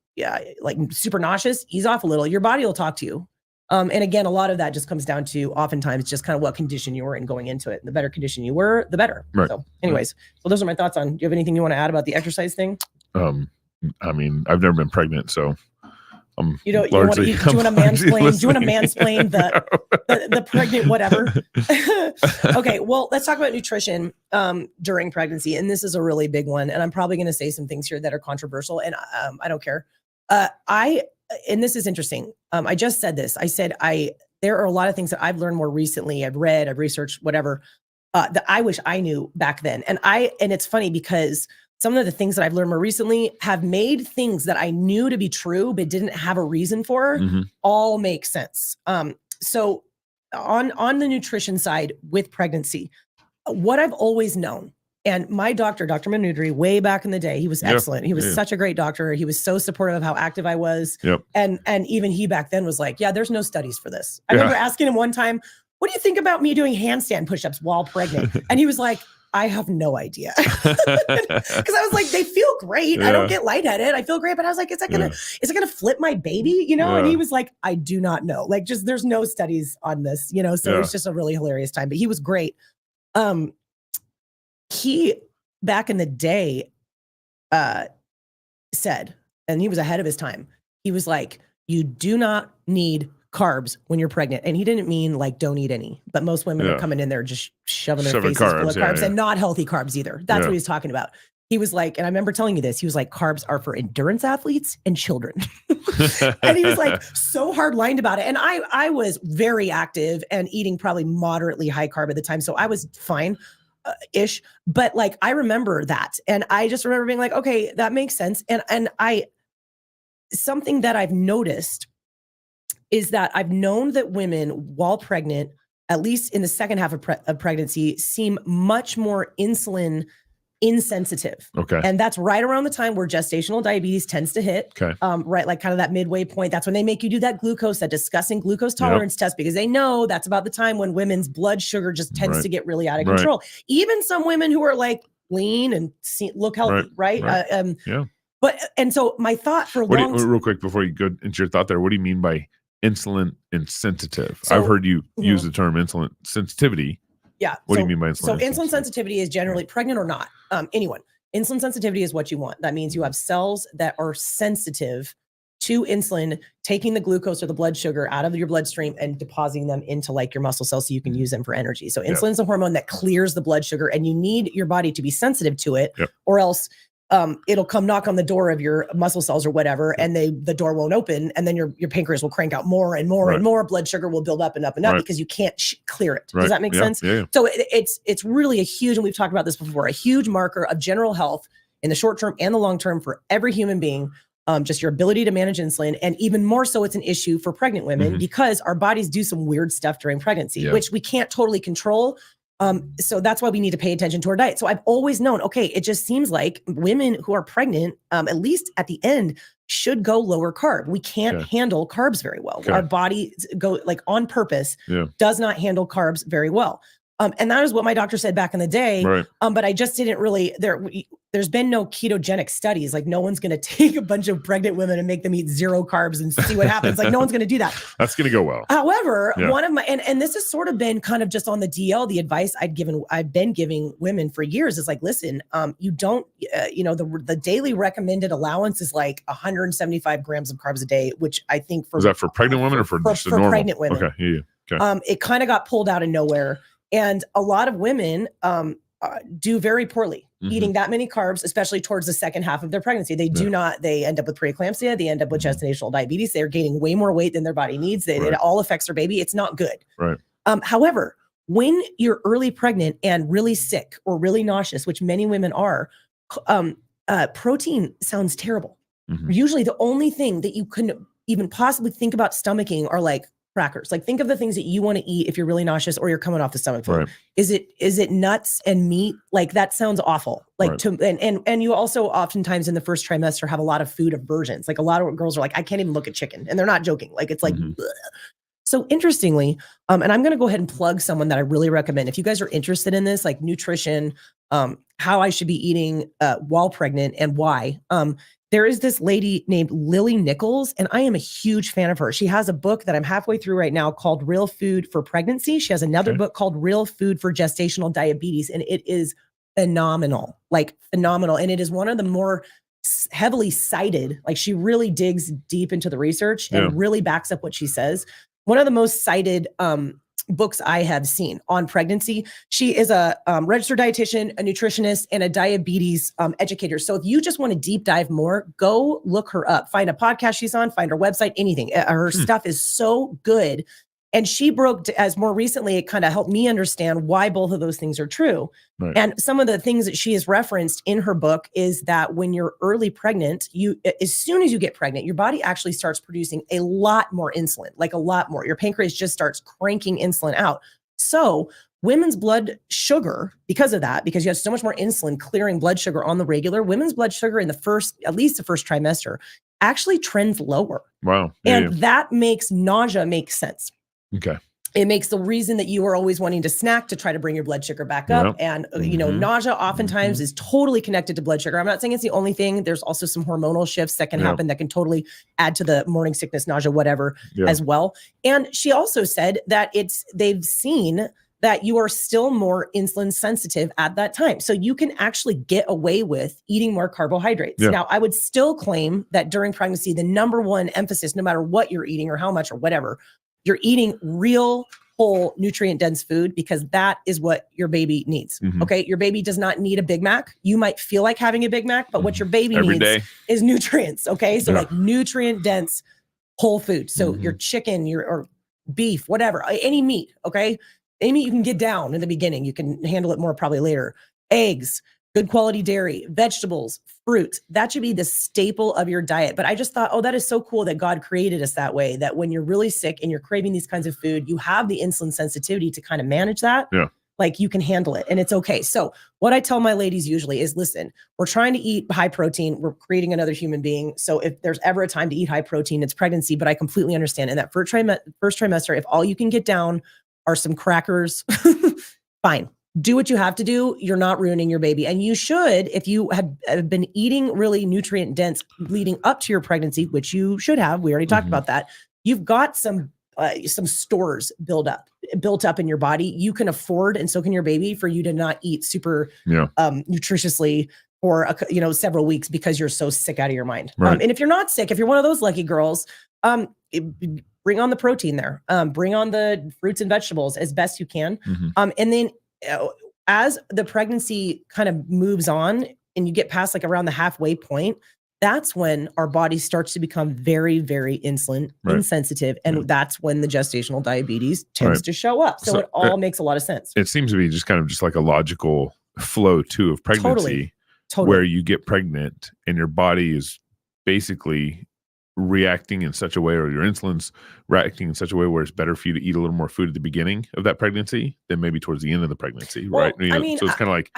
like super nauseous, ease off a little. Your body will talk to you. And again, a lot of that just comes down to oftentimes just kind of what condition you were in going into it. The better condition you were, the better. Right. So anyways, so those are my thoughts on, do you have anything you want to add about the exercise thing? I mean, I've never been pregnant, so do you want to mansplain the pregnant whatever? Okay, well, let's talk about nutrition during pregnancy, and this is a really big one. And I'm probably going to say some things here that are controversial, and I don't care. And this is interesting. I just said this. I said there are a lot of things that I've learned more recently. I've read, I've researched, whatever, that I wish I knew back then. And it's funny because some of the things that I've learned more recently have made things that I knew to be true, but didn't have a reason for, all make sense. So on the nutrition side with pregnancy, what I've always known, and my doctor, Dr. Manudri, way back in the day, he was excellent. He was such a great doctor. He was so supportive of how active I was. Yep. And even he back then was like, yeah, thethe's no studies for this. I remember asking him one time, what do you think about me doing handstand push-ups while pregnant? And he was like, I have no idea. Because I was like, they feel great. I don't get lightheaded. I feel great. But I was like, is it gonna flip my baby? And he was like, I do not know. Like, just there's no studies on this, so it was just a really hilarious time. But he was great. He back in the day said, and he was ahead of his time, he was like, you do not need carbs when you're pregnant. And he didn't mean like don't eat any, but most women are coming in there just shoving their faces full of carbs and not healthy carbs either. That's what he's talking about. He was like, and I remember telling you this, he was like, carbs are for endurance athletes and children. And he was like so hard lined about it. And I was very active and eating probably moderately high carb at the time. So I was fine ish, but like, I remember that. And I just remember being like, okay, that makes sense. And something that I've noticed is that I've known that women while pregnant, at least in the second half of pregnancy, seem much more insulin insensitive. Okay. And that's right around the time where gestational diabetes tends to hit. Okay. Right, like kind of that midway point. That's when they make you do that disgusting glucose tolerance test, because they know that's about the time when women's blood sugar just tends to get really out of control. Even some women who are like lean and look healthy, right? But, and so my thought for real quick before you go into your thought there, what do you mean by insulin insensitive? I've heard you use the term insulin sensitivity. Yeah. What do you mean by insulin? So insulin sensitivity is generally pregnant or not. Anyone. Insulin sensitivity is what you want. That means you have cells that are sensitive to insulin, taking the glucose or the blood sugar out of your bloodstream and depositing them into like your muscle cells so you can use them for energy. So insulin is a hormone that clears the blood sugar, and you need your body to be sensitive to it, or else it'll come knock on the door of your muscle cells or whatever, and the door won't open, and then your pancreas will crank out more and more and more. Blood sugar will build up and up and up because you can't clear it. Does that make sense? Yeah. So it's really a huge, and we've talked about this before, a huge marker of general health in the short term and the long term for every human being. Just your ability to manage insulin, and even more so, it's an issue for pregnant women because our bodies do some weird stuff during pregnancy, which we can't totally control. So that's why we need to pay attention to our diet. So I've always known, okay, it just seems like women who are pregnant, at least at the end, should go lower carb. We can't handle carbs very well. Our body go like on purpose does not handle carbs very well. And that is what my doctor said back in the day. But I just didn't really, there's been no ketogenic studies. Like no one's going to take a bunch of pregnant women and make them eat zero carbs and see what happens. Like no one's going to do that. That's going to go well. However, one of my, and this has sort of been kind of just on the DL, the advice I've been giving women for years is like, listen, you don't, the daily recommended allowance is like 175 grams of carbs a day, which I think is that for pregnant women or for just a normal? Pregnant women. Okay. Okay. It kind of got pulled out of nowhere. And a lot of women do very poorly eating that many carbs, especially towards the second half of their pregnancy. They do not, they end up with preeclampsia. They end up with gestational diabetes. They're gaining way more weight than their body needs. It all affects their baby. It's not good. However, when you're early pregnant and really sick or really nauseous, which many women are, protein sounds terrible. Usually the only thing that you couldn't even possibly think about stomaching are like crackers. Like think of the things that you want to eat if you're really nauseous or you're coming off the stomach flu. Right. Is it nuts and meat? Like that sounds awful. Like and you also oftentimes in the first trimester have a lot of food aversions. Like a lot of girls are like, I can't even look at chicken, and they're not joking. Like it's like, so interestingly, and I'm going to go ahead and plug someone that I really recommend. If you guys are interested in this, like nutrition, how I should be eating while pregnant and why. There is this lady named Lily Nichols, and I am a huge fan of her. She has a book that I'm halfway through right now called Real Food for Pregnancy. She has another book called Real Food for Gestational Diabetes, and it is phenomenal, like phenomenal. And it is one of the more heavily cited, like she really digs deep into the research and really backs up what she says. One of the most cited books I have seen on pregnancy. She is a registered dietitian, a nutritionist, and a diabetes educator. So if you just want to deep dive more, go look her up. Find a podcast she's on, find her website, anything. Her stuff is so good. And she broke, as more recently, it kind of helped me understand why both of those things are true. Right. And some of the things that she has referenced in her book is that when you're early pregnant, as soon as you get pregnant, your body actually starts producing a lot more insulin, like a lot more. Your pancreas just starts cranking insulin out. So women's blood sugar, because of that, because you have so much more insulin clearing blood sugar on the regular, women's blood sugar in at least the first trimester, actually trends lower. Wow. And that makes nausea make sense. Okay. It makes the reason that you are always wanting to snack to try to bring your blood sugar back up. And, nausea oftentimes is totally connected to blood sugar. I'm not saying it's the only thing. There's also some hormonal shifts that can happen that can totally add to the morning sickness, nausea, whatever as well. And she also said that they've seen that you are still more insulin sensitive at that time. So you can actually get away with eating more carbohydrates. Now, I would still claim that during pregnancy, the number one emphasis, no matter what you're eating or how much or whatever, you're eating real, whole, nutrient-dense food, because that is what your baby needs. Okay, your baby does not need a Big Mac. You might feel like having a Big Mac, but what your baby needs is nutrients. Okay, so like nutrient-dense whole food. So your chicken, or beef, whatever, any meat. Okay, any meat you can get down in the beginning. You can handle it more probably later. Eggs, good quality dairy, vegetables, fruit. That should be the staple of your diet. But I just thought, that is so cool that God created us that way, that when you're really sick and you're craving these kinds of food, you have the insulin sensitivity to kind of manage that. Like you can handle it and it's okay. So what I tell my ladies usually is, listen, we're trying to eat high protein. We're creating another human being. So if there's ever a time to eat high protein, it's pregnancy, but I completely understand. In that first trimester, if all you can get down are some crackers, fine. Do what you have to do. You're not ruining your baby. And you should, if you have been eating really nutrient dense leading up to your pregnancy, which you should have, we already talked about that. You've got some stores built up in your body. You can afford, and so can your baby, for you to not eat super nutritiously for several weeks because you're so sick out of your mind. And if you're not sick, if you're one of those lucky girls, bring on the protein there. Bring on the fruits and vegetables as best you can. And then as the pregnancy kind of moves on and you get past like around the halfway point, that's when our body starts to become very, very insulin insensitive. And that's when the gestational diabetes tends to show up. So it all makes a lot of sense. It seems to be just kind of just like a logical flow too of pregnancy, where you get pregnant and your body is basically reacting in such a way, or your insulin's reacting in such a way where it's better for you to eat a little more food at the beginning of that pregnancy than maybe towards the end of the pregnancy, right? I mean, so it's kind of like,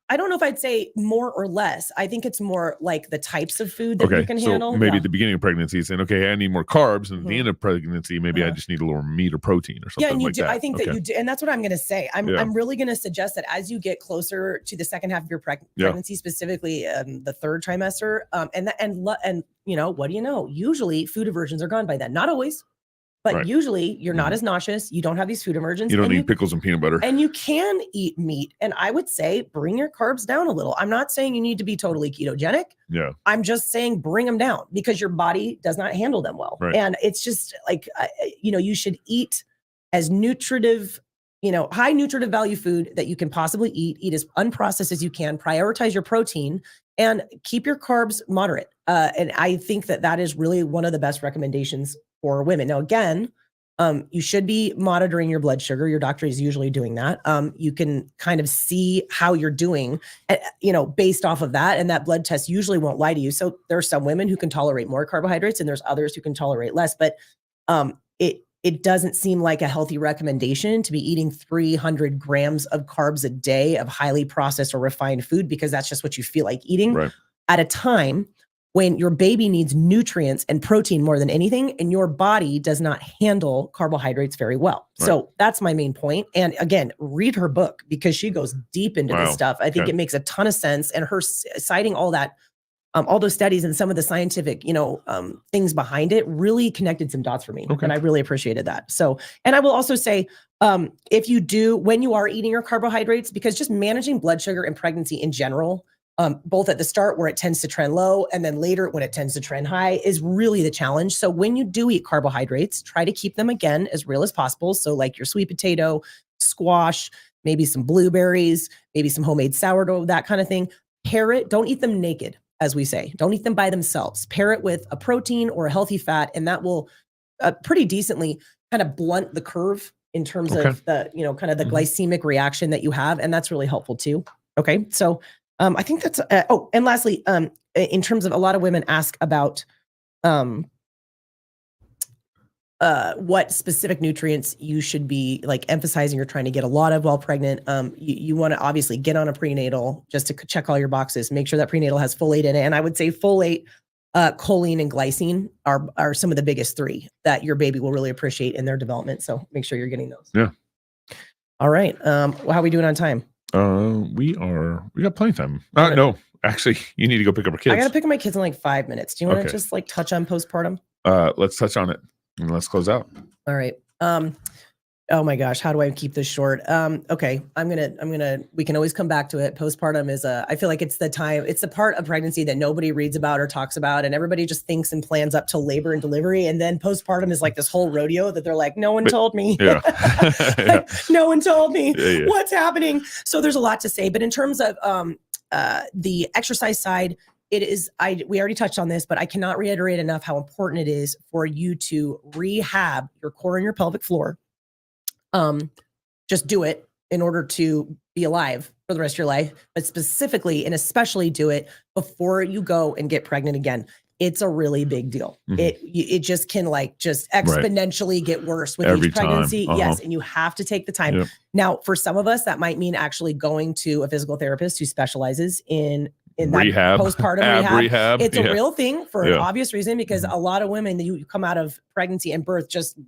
I don't know if I'd say more or less. I think it's more like the types of food that you can handle. So maybe at the beginning of pregnancy, saying, okay, I need more carbs, and at the end of pregnancy, maybe I just need a little more meat or protein or something like that. I think that you do, and that's what I'm going to say. I'm really going to suggest that as you get closer to the second half of your pregnancy, specifically the third trimester, and what do you know? Usually, food aversions are gone by then. Not always. But usually you're not as nauseous. You don't have these food aversions. You don't need pickles and peanut butter. And you can eat meat. And I would say bring your carbs down a little. I'm not saying you need to be totally ketogenic. Yeah. I'm just saying bring them down because your body does not handle them well. And it's just like, you should eat as nutritive, high nutritive value food that you can possibly eat. Eat as unprocessed as you can. Prioritize your protein and keep your carbs moderate. And I think that is really one of the best recommendations for women. Now, again, You should be monitoring your blood sugar. Your doctor is usually doing that. You can kind of see how you're doing, based off of that. And that blood test usually won't lie to you. So there are some women who can tolerate more carbohydrates, and there's others who can tolerate less. But it doesn't seem like a healthy recommendation to be eating 300 grams of carbs a day of highly processed or refined food, because that's just what you feel like eating at a time when your baby needs nutrients and protein more than anything, and your body does not handle carbohydrates very well. Right. So that's my main point. And again, read her book, because she goes deep into this stuff. I think it makes a ton of sense. And her citing all that, all those studies and some of the scientific, things behind it really connected some dots for me. And I really appreciated that. So, and I will also say, when you are eating your carbohydrates, because just managing blood sugar and pregnancy in general, both at the start where it tends to trend low and then later when it tends to trend high, is really the challenge. So when you do eat carbohydrates, try to keep them, again, as real as possible. So like your sweet potato, squash, maybe some blueberries, maybe some homemade sourdough, that kind of thing. Pair it. Don't eat them naked, as we say. Don't eat them by themselves. Pair it with a protein or a healthy fat, and that will pretty decently kind of blunt the curve in terms of the, kind of the glycemic reaction that you have. And that's really helpful too. Okay. So I think that's, and lastly, in terms of, a lot of women ask about what specific nutrients you should be like emphasizing or trying to get a lot of while pregnant. You want to obviously get on a prenatal just to check all your boxes, make sure that prenatal has folate in it. And I would say folate, choline, and glycine are some of the biggest three that your baby will really appreciate in their development. So make sure you're getting those. Yeah. All right. How are we doing on time? We got plenty of time. No, actually, you need to go pick up our kids. I got to pick up my kids in like 5 minutes. Do you want to just like touch on postpartum? Let's touch on it and let's close out. All right. Oh my gosh, how do I keep this short? Okay, we can always come back to it. Postpartum is I feel like it's the part of pregnancy that nobody reads about or talks about, and everybody just thinks and plans up till labor and delivery. And then postpartum is like this whole rodeo that they're like, no one told me. Yeah. Like, no one told me what's happening. So there's a lot to say, but in terms of the exercise side, we already touched on this, but I cannot reiterate enough how important it is for you to rehab your core and your pelvic floor. Just do it in order to be alive for the rest of your life, but specifically and especially do it before you go and get pregnant again. It's a really big deal. It just can just exponentially get worse with each pregnancy. Yes. And you have to take the time. Yep. Now, for some of us, that might mean actually going to a physical therapist who specializes in rehab, postpartum rehab. It's a real thing for an obvious reason, because a lot of women that you come out of pregnancy and birth just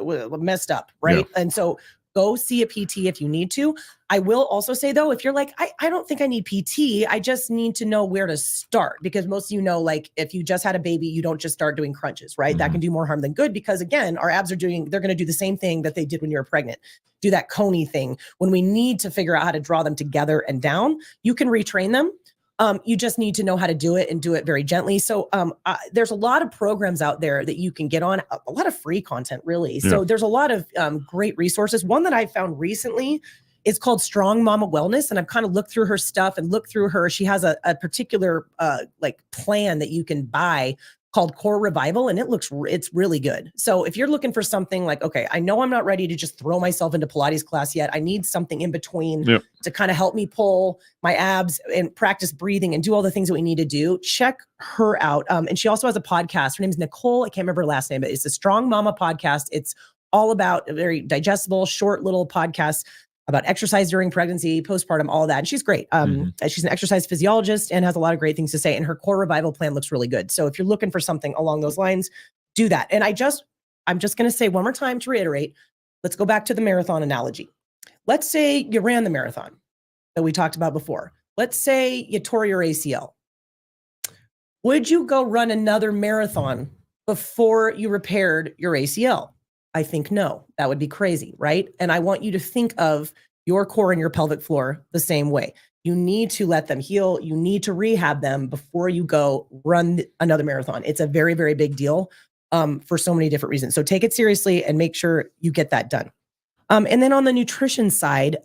messed up, right? Yeah. And so go see a PT if you need to. I will also say though, if you're like, I don't think I need PT, I just need to know where to start, because most of like if you just had a baby, you don't just start doing crunches, right? That can do more harm than good, because again, our abs they're going to do the same thing that they did when you were pregnant. Do that Coney thing. When we need to figure out how to draw them together and down, you can retrain them. You just need to know how to do it and do it very gently. So there's a lot of programs out there that you can get on, a lot of free content, really. Yeah. So there's a lot of great resources. One that I found recently is called Strong Mama Wellness. And I've kind of looked through her stuff and looked through her. She has a particular plan that you can buy called Core Revival, and it's really good. So if you're looking for something like, okay, I know I'm not ready to just throw myself into Pilates class yet. I need something in between to kind of help me pull my abs and practice breathing and do all the things that we need to do. Check her out. And she also has a podcast. Her name is Nicole. I can't remember her last name, but it's the Strong Mama podcast. It's all about a very digestible, short little podcast about exercise during pregnancy, postpartum, all that. And she's great. She's an exercise physiologist and has a lot of great things to say. And her Core Revival plan looks really good. So if you're looking for something along those lines, do that. And I'm just going to say one more time to reiterate, let's go back to the marathon analogy. Let's say you ran the marathon that we talked about before. Let's say you tore your ACL. Would you go run another marathon before you repaired your ACL? I think no, that would be crazy, right? And I want you to think of your core and your pelvic floor the same way. You need to let them heal. You need to rehab them before you go run another marathon. It's a very, very big deal for so many different reasons. So take it seriously and make sure you get that done. And then on the nutrition side,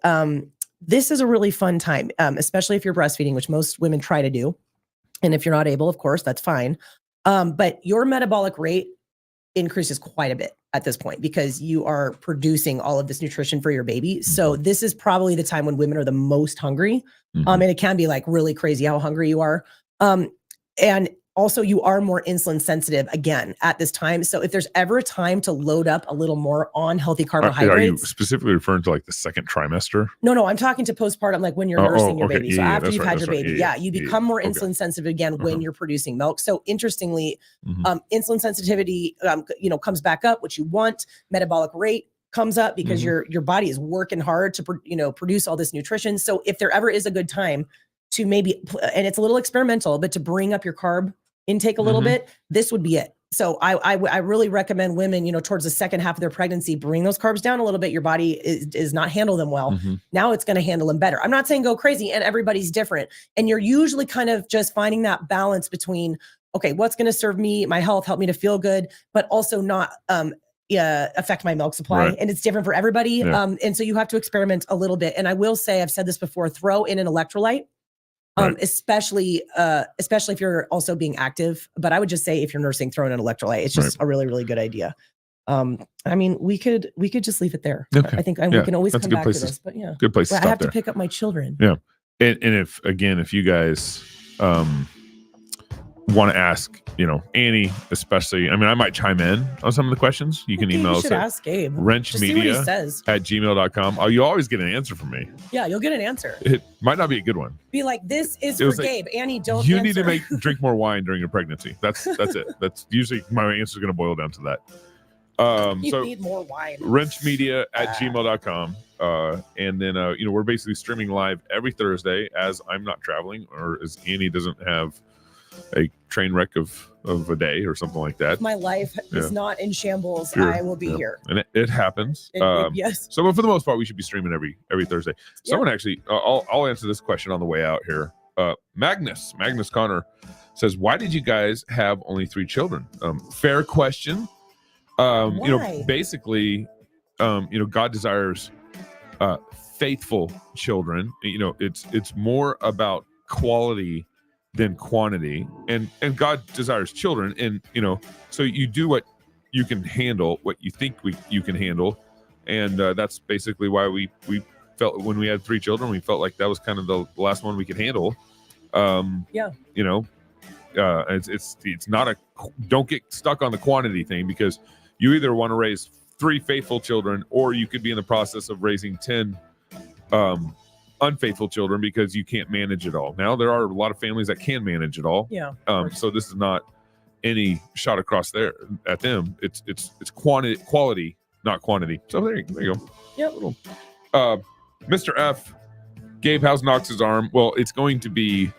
this is a really fun time, especially if you're breastfeeding, which most women try to do. And if you're not able, of course, that's fine. But your metabolic rate increases quite a bit at this point because you are producing all of this nutrition for your baby. So this is probably the time when women are the most hungry. And it can be like really crazy how hungry you are. And also you are more insulin sensitive again at this time. So if there's ever a time to load up a little more on healthy carbohydrates. Are you specifically referring to like the second trimester? No, I'm talking to postpartum, like when you're nursing your baby. So after you've had your baby, you become more Okay. insulin sensitive again when you're producing milk. So interestingly, insulin sensitivity, comes back up, which you want. Metabolic rate comes up because your body is working hard to, produce all this nutrition. So if there ever is a good time to maybe, and it's a little experimental, but to bring up your carb intake a little bit, this would be it. So I really recommend women, towards the second half of their pregnancy, bring those carbs down a little bit. Your body is not handle them well. Now it's going to handle them better. I'm not saying go crazy, and everybody's different. And you're usually kind of just finding that balance between, okay, what's going to serve me, my health, help me to feel good, but also not affect my milk supply. Right. And it's different for everybody. Yeah. And so you have to experiment a little bit. And I will say, I've said this before, throw in an electrolyte. Especially if you're also being active, but I would just say if you're nursing, throw in an electrolyte. It's just a really, really good idea. I mean, we could just leave it there. Okay. I think we can always come back to this, but yeah, good place to I stop have there. to pick up my children. Yeah. And if you guys want to ask, Annie, especially, I mean, I might chime in on some of the questions. You can email you us should ask Gabe. Just see what he says. wrenchmedia@gmail.com. Oh, you always get an answer from me. Yeah, you'll get an answer. It might not be a good one. Be like, this is for Gabe. Annie, don't You answer. need to drink more wine during your pregnancy. That's it. That's usually my answer is going to boil down to that. You need more wine. wrenchmedia@gmail.com. And then, we're basically streaming live every Thursday as I'm not traveling or as Annie doesn't have a train wreck of a day or something like that. If my life is not in shambles, Sure. I will be here. And it happens. Yes. So, but for the most part, we should be streaming every Thursday. Someone actually, I'll answer this question on the way out here. Magnus Connor says, "Why did you guys have only 3 children?" Fair question. Basically, God desires faithful children. It's more about quality than quantity, and God desires children, and so you do what you can handle, what you think you can handle, and that's basically why we felt when we had 3 children, we felt like that was kind of the last one we could handle. It's not don't get stuck on the quantity thing, because you either want to raise 3 faithful children, or you could be in the process of raising 10 unfaithful children because you can't manage it all. Now there are a lot of families that can manage it all. Yeah. So this is not any shot across there at them. It's quality, not quantity. So there you go. Yep. Mr. F, Gabe, how's Knox's arm? Well, it's going to be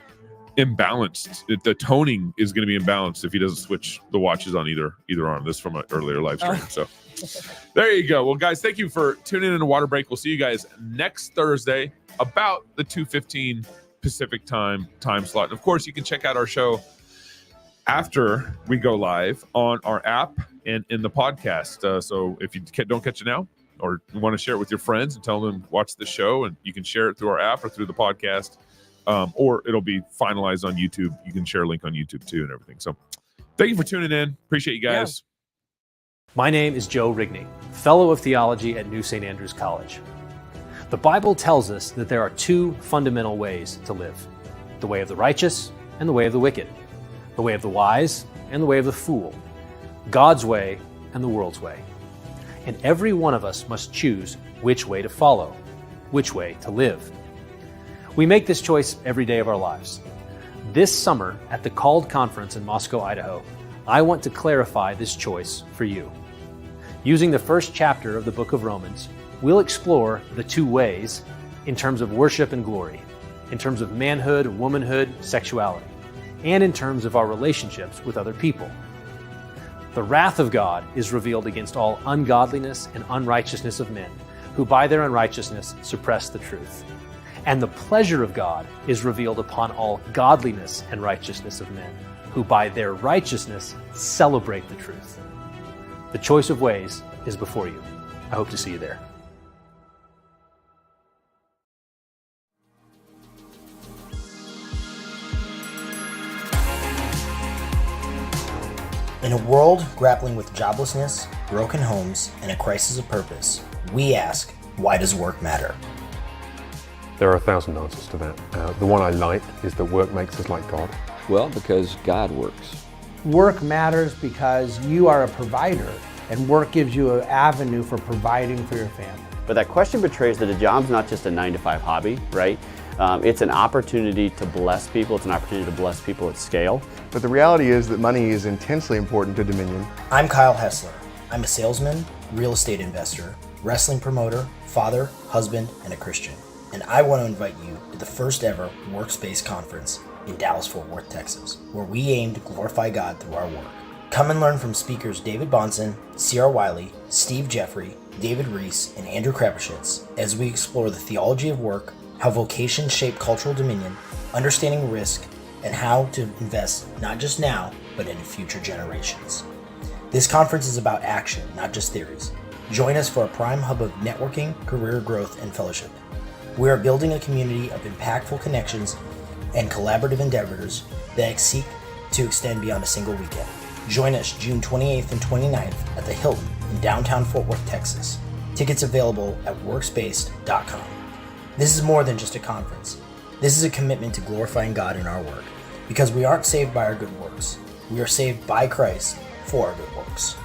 imbalanced. The toning is going to be imbalanced if he doesn't switch the watches on either arm. This is from an earlier live stream. So there you go. Well, guys, thank you for tuning in to Waterbreak. We'll see you guys next Thursday about the 2:15 Pacific time slot. And of course, you can check out our show after we go live on our app and in the podcast. So if you don't catch it now, or you want to share it with your friends and tell them watch the show, and you can share it through our app or through the podcast, or it'll be finalized on YouTube. You can share a link on YouTube too and everything. So thank you for tuning in. Appreciate you guys. Yeah. My name is Joe Rigney, Fellow of Theology at New St. Andrews College. The Bible tells us that there are 2 fundamental ways to live: the way of the righteous and the way of the wicked, the way of the wise and the way of the fool, God's way and the world's way. And every one of us must choose which way to follow, which way to live. We make this choice every day of our lives. This summer at the Called Conference in Moscow, Idaho, I want to clarify this choice for you. Using the first chapter of the book of Romans, we'll explore the 2 ways in terms of worship and glory, in terms of manhood, womanhood, sexuality, and in terms of our relationships with other people. The wrath of God is revealed against all ungodliness and unrighteousness of men, who by their unrighteousness suppress the truth. And the pleasure of God is revealed upon all godliness and righteousness of men, who by their righteousness celebrate the truth. The choice of ways is before you. I hope to see you there. In a world grappling with joblessness, broken homes, and a crisis of purpose, we ask, why does work matter? There are 1,000 answers to that. The one I like is that work makes us like God. Well, because God works. Work matters because you are a provider, and work gives you an avenue for providing for your family. But that question betrays that a job's not just a 9-to-5 hobby, right? It's an opportunity to bless people. It's an opportunity to bless people at scale. But the reality is that money is intensely important to Dominion. I'm Kyle Hessler. I'm a salesman, real estate investor, wrestling promoter, father, husband, and a Christian. And I want to invite you to the first ever Workspace Conference in Dallas-Fort Worth, Texas, where we aim to glorify God through our work. Come and learn from speakers David Bonson, C.R. Wiley, Steve Jeffrey, David Reese, and Andrew Krapuschitz as we explore the theology of work, how vocations shape cultural dominion, understanding risk, and how to invest not just now, but in future generations. This conference is about action, not just theories. Join us for a prime hub of networking, career growth, and fellowship. We are building a community of impactful connections and collaborative endeavors that seek to extend beyond a single weekend. Join us June 28th and 29th at the Hilton in downtown Fort Worth, Texas. Tickets available at workspace.com. This is more than just a conference. This is a commitment to glorifying God in our work, because we aren't saved by our good works. We are saved by Christ for our good works.